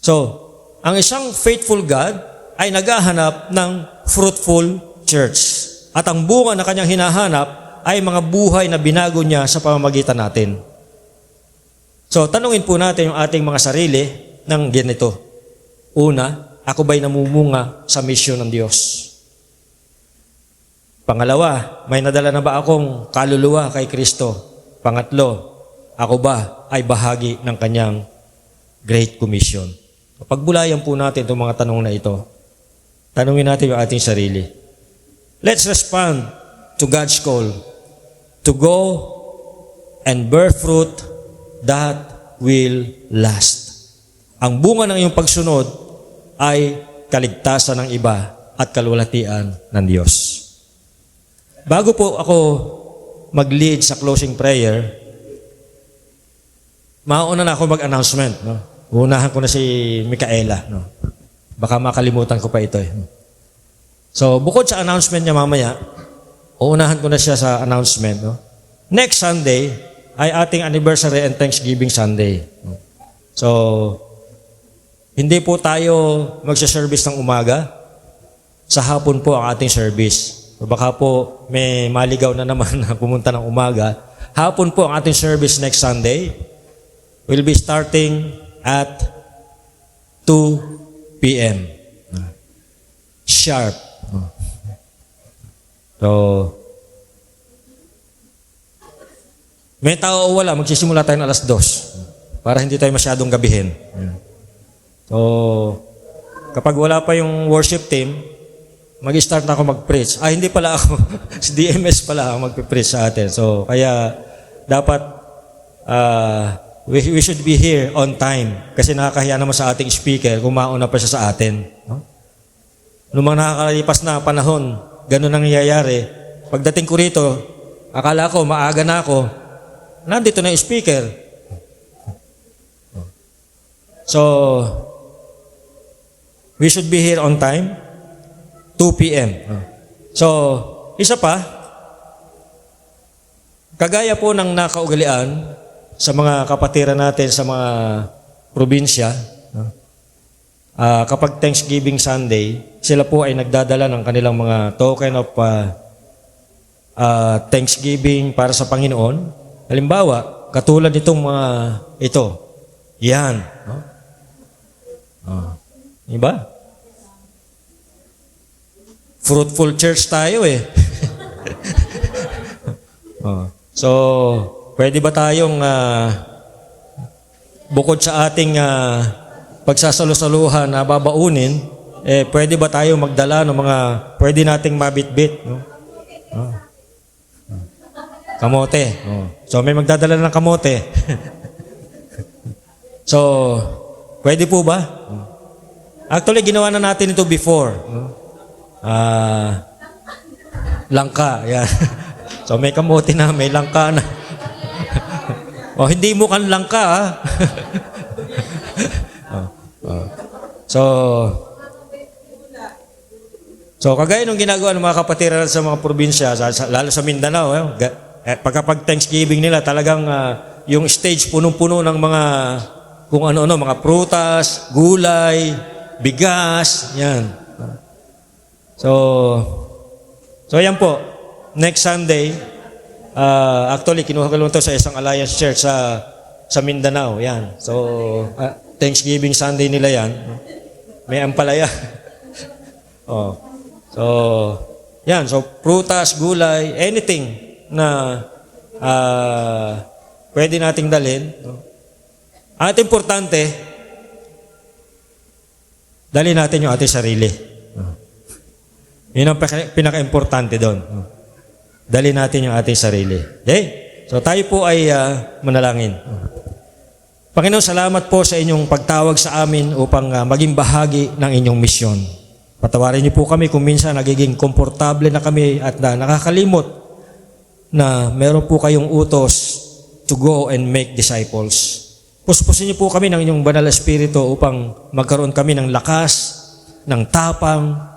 So, ang isang faithful God ay naghahanap ng fruitful church. At ang bunga na kanyang hinahanap ay mga buhay na binago niya sa pamamagitan natin. So, tanungin po natin yung ating mga sarili ng ganito. Una, ako ba'y namumunga sa misyon ng Diyos? Pangalawa, may nadala na ba akong kaluluwa kay Kristo? Pangatlo, ako ba ay bahagi ng kanyang Great Commission? Pagbulayan po natin itong mga tanong na ito. Tanungin natin yung ating sarili. Let's respond to God's call to go and bear fruit that will last. Ang bunga ng iyong pagsunod ay kaligtasan ng iba at kalwalhatian ng Diyos. Bago po ako mag-lead sa closing prayer, mauna na ako mag-announcement. No? Unahan ko na si Micaela. No? Baka makalimutan ko pa ito. So, bukod sa announcement niya mamaya, uunahan ko na siya sa announcement. No? Next Sunday ay ating anniversary and Thanksgiving Sunday. No? So, hindi po tayo magsa-service ng umaga. Sa hapon po ang ating service. Baka po may maligaw na naman na pumunta ng umaga. Hapon po ang ating service next Sunday. We'll be starting at 2 p.m. Sharp. So, may tao o wala, magsisimula tayo ng alas 2 para hindi tayo masyadong gabihin. So, kapag wala pa yung worship team, mag-start na ako mag-preach. Hindi pala ako. Si DMS pala ang mag-preach sa atin. So, kaya dapat we should be here on time. Kasi nakakahiya naman sa ating speaker kung mauna pa siya sa atin. No? Noong mga nakakalipas na panahon, ganun ang nangyayari. Pagdating ko rito, akala ko, maaga na ako, nandito na yung speaker. So, we should be here on time, 2 p.m. So, isa pa, kagaya po ng nakaugalian sa mga kapatiran natin sa mga probinsya, kapag Thanksgiving Sunday, sila po ay nagdadala ng kanilang mga token of Thanksgiving para sa Panginoon. Halimbawa, katulad nitong mga ito. Yan. Diba? Fruitful church tayo eh. So, pwede ba tayong bukod sa ating pagsasalusaluhan na babaunin, pwede ba tayo magdala ng mga pwede nating mabitbit? No? Kamote. So, may magdadala ng kamote. So, pwede po ba? Actually, ginawa na natin ito before. Langka. Yan. So, may kamote na, may langka na. O, hindi mo kan langka, ha? So, kagaya nung ginagawa ng mga kapatiran sa mga probinsya, lalo sa Mindanao, pagkapag Thanksgiving nila, talagang yung stage punong-puno ng mga kung ano-ano, mga prutas, gulay, bigas, yan. So yan po. Next Sunday, actually, kinuha ko lang ito sa isang Alliance Church sa Mindanao, yan. So, Thanksgiving Sunday nila yan. May ampalaya. So, yan. So, prutas, gulay, anything na pwede nating dalhin. At importante, dalhin natin yung ating sarili. Yun ang pinaka-importante doon. Dalhin natin yung ating sarili. Okay? So, tayo po ay manalangin. Panginoon, salamat po sa inyong pagtawag sa amin upang maging bahagi ng inyong misyon. Patawarin niyo po kami kung minsan nagiging komportable na kami at nakakalimot na meron po kayong utos to go and make disciples. Puspusin niyo po kami ng inyong banal na espiritu upang magkaroon kami ng lakas, ng tapang,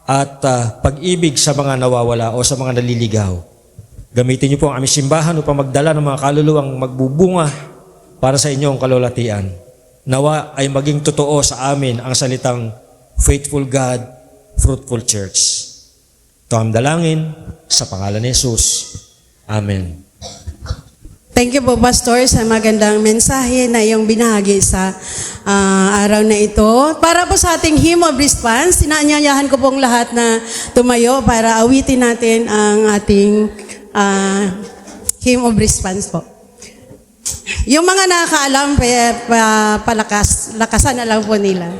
at pag-ibig sa mga nawawala o sa mga naliligaw. Gamitin niyo po ang aming simbahan upang magdala ng mga kaluluwang magbubunga para sa inyong kalulatian. Nawa ay maging totoo sa amin ang salitang Faithful God, Fruitful Church. Ito ang dalangin sa pangalan ni Jesus. Amen. Thank you po, Pastor, sa magandang mensahe na iyong binahagi sa araw na ito. Para po sa ating hymn of response, sinaanyayahan ko pong lahat na tumayo para awitin natin ang ating hymn of response po. Yung mga nakakaalam, lakasan na lang po nila.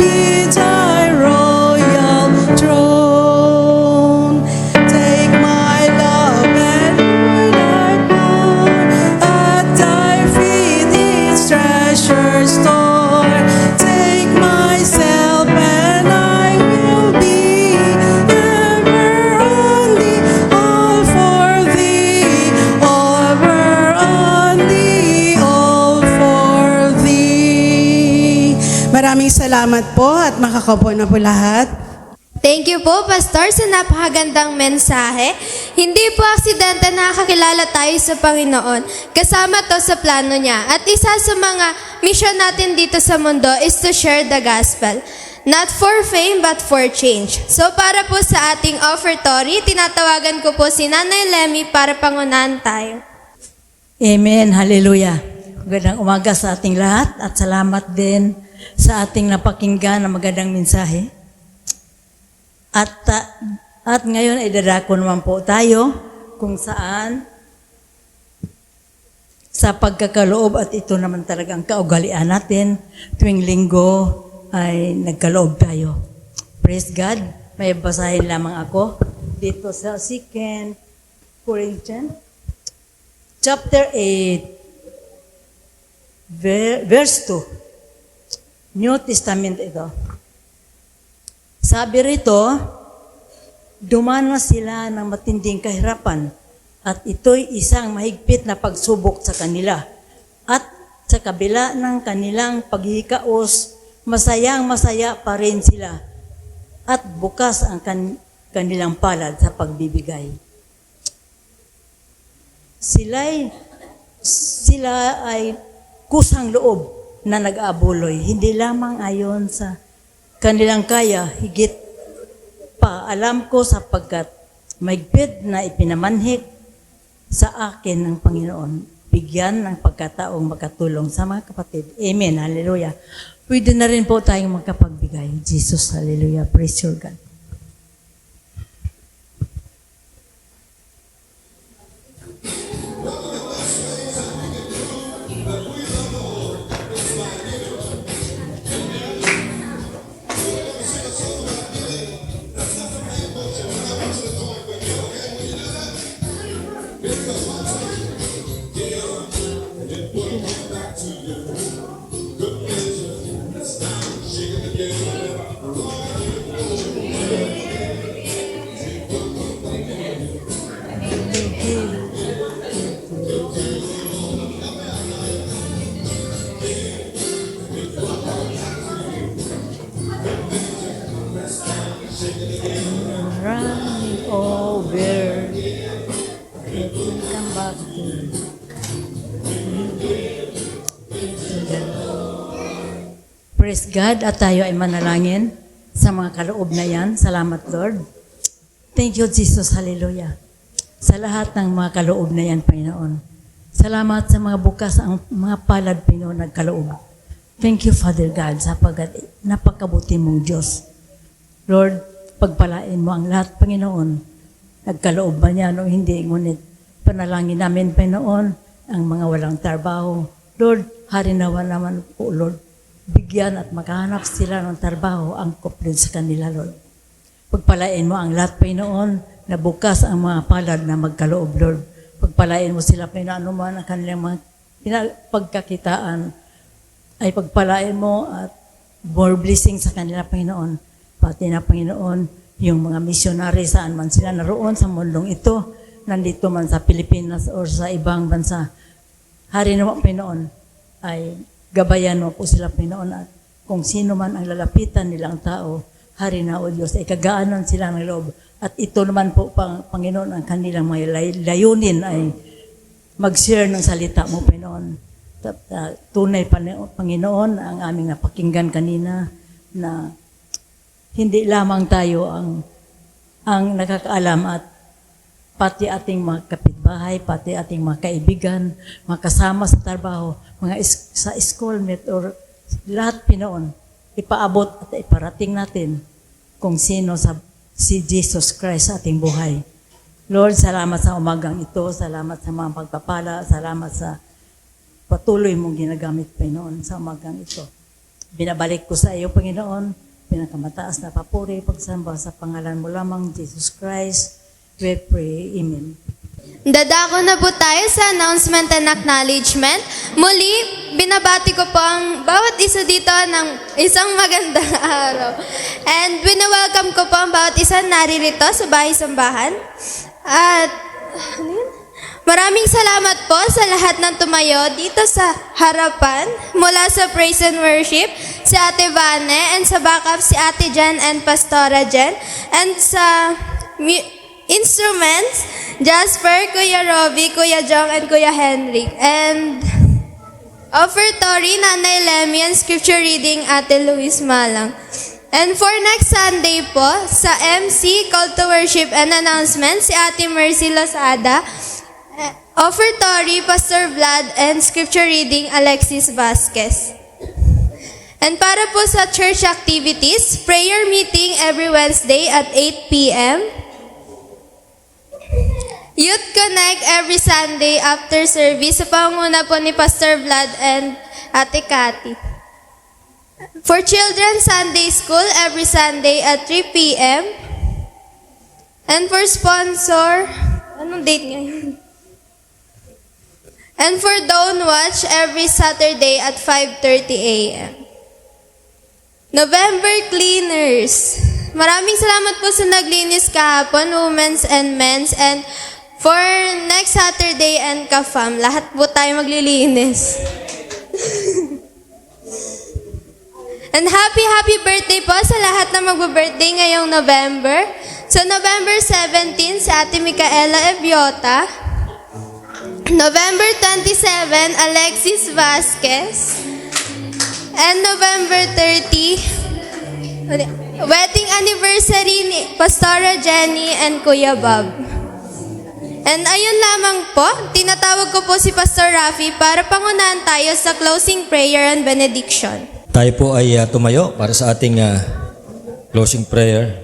be thy royal throne. Take my love and pour thy power at thy feet, its treasure store. Take myself and I will be ever on thee, all for thee, ever on thee, all for thee. Maraming salamat po at makakaupo na po lahat. Thank you po, Pastor, sa napakagandang mensahe. Hindi po aksidente na nakakilala tayo sa Panginoon. Kasama to sa plano niya. At isa sa mga mission natin dito sa mundo is to share the gospel. Not for fame, but for change. So para po sa ating offertory, tinatawagan ko po si Nanay Lemmy para pangunahan tayo. Amen. Hallelujah. Magandang umaga sa ating lahat at salamat din sa ating napakinggan na magandang mensahe. At ngayon ay dadako naman po tayo kung saan sa pagkakaloob at ito naman talagang kaugalian natin tuwing linggo ay nagkaloob tayo. Praise God. May basahin lamang ako dito sa 2 Corinthians chapter 8 verse 2. New Testament ito. Sabi rito, dumanas sila ng matinding kahirapan at ito'y isang mahigpit na pagsubok sa kanila. At sa kabila ng kanilang paghihikaos, masayang-masaya pa rin sila at bukas ang kanilang palad sa pagbibigay. Sila ay kusang loob na nag-aabuloy, hindi lamang ayon sa kanilang kaya, higit pa alam ko sapagkat mahigpit na ipinamanhik sa akin ng Panginoon. Bigyan ng pagkataong makatulong sa mga kapatid. Amen. Hallelujah. Pwede na rin po tayong magkapagbigay. Jesus, hallelujah. Praise your God. Running over. It will come back to you. Praise God at tayo ay manalangin sa mga kaloob na yan. Salamat, Lord. Thank you, Jesus. Hallelujah. Sa lahat ng mga kaloob na yan, Panginoon. Salamat sa mga bukas, ang mga palad, Panginoon, nagkaloob. Thank you, Father God, sapagkat napakabuti mong Diyos. Lord, pagpalain mo ang lahat, Panginoon. Nagkaloob ba niya o hindi? Ngunit panalangin namin, Panginoon, ang mga walang trabaho. Lord, harinawa naman po, Lord. Bigyan at makahanap sila ng trabaho, angkop din sa kanila, Lord. Pagpalain mo ang lahat, Panginoon, na bukas ang mga palad na magkaloob, Lord. Pagpalain mo sila, Panginoon, anuman ang kanilang mga pagkakitaan, ay pagpalain mo at more blessing sa kanila, Panginoon. Pati na, Panginoon, yung mga missionary saan man sila naroon sa mundong ito, nandito man sa Pilipinas o sa ibang bansa. Hari naman, Panginoon, ay gabayan mo po sila, Panginoon, at kung sino man ang lalapitan nilang tao, hari na, O Diyos, ay kagaanan sila ng loob. At ito naman po, Panginoon, ang kanilang mga layunin ay mag-share ng salita mo, Panginoon. Tunay, Panginoon, ang aming napakinggan kanina na hindi lamang tayo ang nakakaalam at pati ating mga kapitbahay, pati ating mga kaibigan, mga kasama sa trabaho, mga sa schoolmate or lahat, Pinoon, ipaabot at iparating natin kung sino si Jesus Christ sa ating buhay. Lord, salamat sa umagang ito, salamat sa mga pagpapala, salamat sa patuloy mong ginagamit, Pinoon, sa umagang ito. Binabalik ko sa iyo, Panginoon, pinakamataas na papuri, pagsamba sa pangalan mo lamang, Jesus Christ. We pray. Amen. Dadako na po tayo sa announcement and acknowledgement. Muli, binabati ko po ang bawat isa dito ng isang magandang araw. And welcome ko po ang bawat isa naririto sa bahay-sambahan. At ano yun? Maraming salamat po sa lahat ng tumayo dito sa harapan mula sa Praise and Worship, si Ate Vane, and sa backup si Ate Jen and Pastora Jen, and sa instruments, Jasper, Kuya Robbie, Kuya Jong, and Kuya Henrik. And offertory, Nanay Lemmy, and scripture reading, Ate Luis Malang. And for next Sunday po, sa MC, Call to Worship and Announcement, si Ate Mercy Lozada, offertory, Pastor Vlad, and scripture reading, Alexis Vasquez. And para po sa church activities, prayer meeting every Wednesday at 8 p.m., Youth Connect every Sunday after service sa pangunguna po ni Pastor Vlad and Ate Cathy. For Children Sunday School every Sunday at 3 p.m. And for sponsor, anong date ngayon? And for Dawn Watch every Saturday at 5:30 a.m. November Cleaners. Maraming salamat po sa naglinis kahapon, women's and men's. And for next Saturday and Kafam, lahat po tayo maglilinis. And happy birthday po sa lahat na magbe-birthday ngayong November. So November 17, si Ate Micaela Ebiota. November 27, Alexis Vasquez. And November 30, wedding anniversary ni Pastora Jenny and Kuya Bob. And ayun lamang po, tinatawag ko po si Pastor Rafi para pangunahan tayo sa closing prayer and benediction. Tayo po ay tumayo para sa ating closing prayer.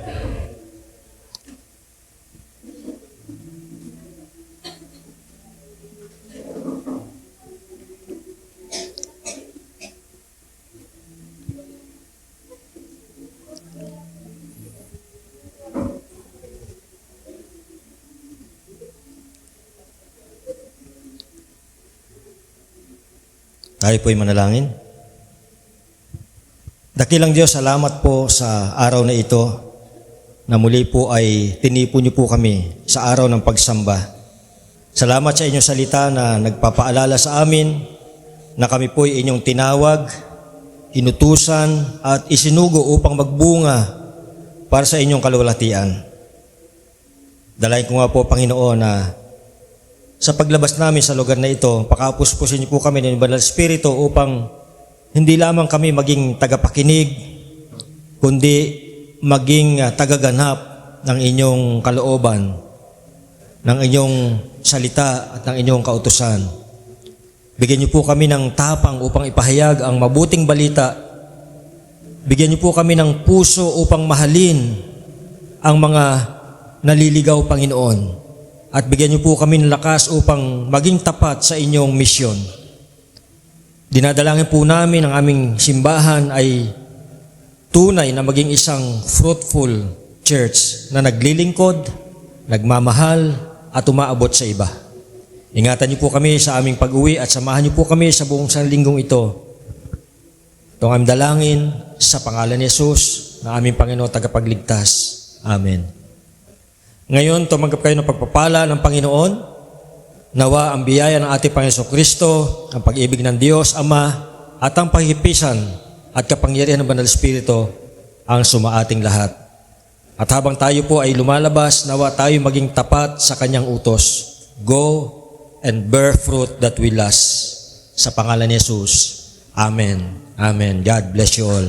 Tayo po ay manalangin. Dakilang Diyos, salamat po sa araw na ito na muli po ay tinipo niyo po kami sa araw ng pagsamba. Salamat sa inyong salita na nagpapaalala sa amin na kami po ay inyong tinawag, inutusan at isinugo upang magbunga para sa inyong kaluwalhatian. Dalayan ko nga po, Panginoon, na sa paglabas namin sa lugar na ito, pakapuspusin niyo po kami ng Banal Espiritu upang hindi lamang kami maging tagapakinig, kundi maging tagaganap ng inyong kalooban, ng inyong salita at ng inyong kautusan. Bigyan niyo po kami ng tapang upang ipahayag ang mabuting balita. Bigyan niyo po kami ng puso upang mahalin ang mga naliligaw, Panginoon. At bigyan niyo po kami ng lakas upang maging tapat sa inyong misyon. Dinadalangin po namin ang aming simbahan ay tunay na maging isang fruitful church na naglilingkod, nagmamahal at umaabot sa iba. Ingatan niyo po kami sa aming pag-uwi at samahan niyo po kami sa buong sanlinggong ito. Ito ang aming dalangin sa pangalan ni Jesus na aming Panginoon tagapagligtas. Amen. Ngayon, tumanggap kayo ng pagpapala ng Panginoon. Nawa ang biyaya ng ating Panginoon Kristo, ang pag-ibig ng Diyos, Ama, at ang paghipisan at kapangyarihan ng Banal Espiritu ang sumaating lahat. At habang tayo po ay lumalabas, nawa tayo maging tapat sa kanyang utos. Go and bear fruit that will last. Sa pangalan ni Jesus. Amen. Amen. God bless you all.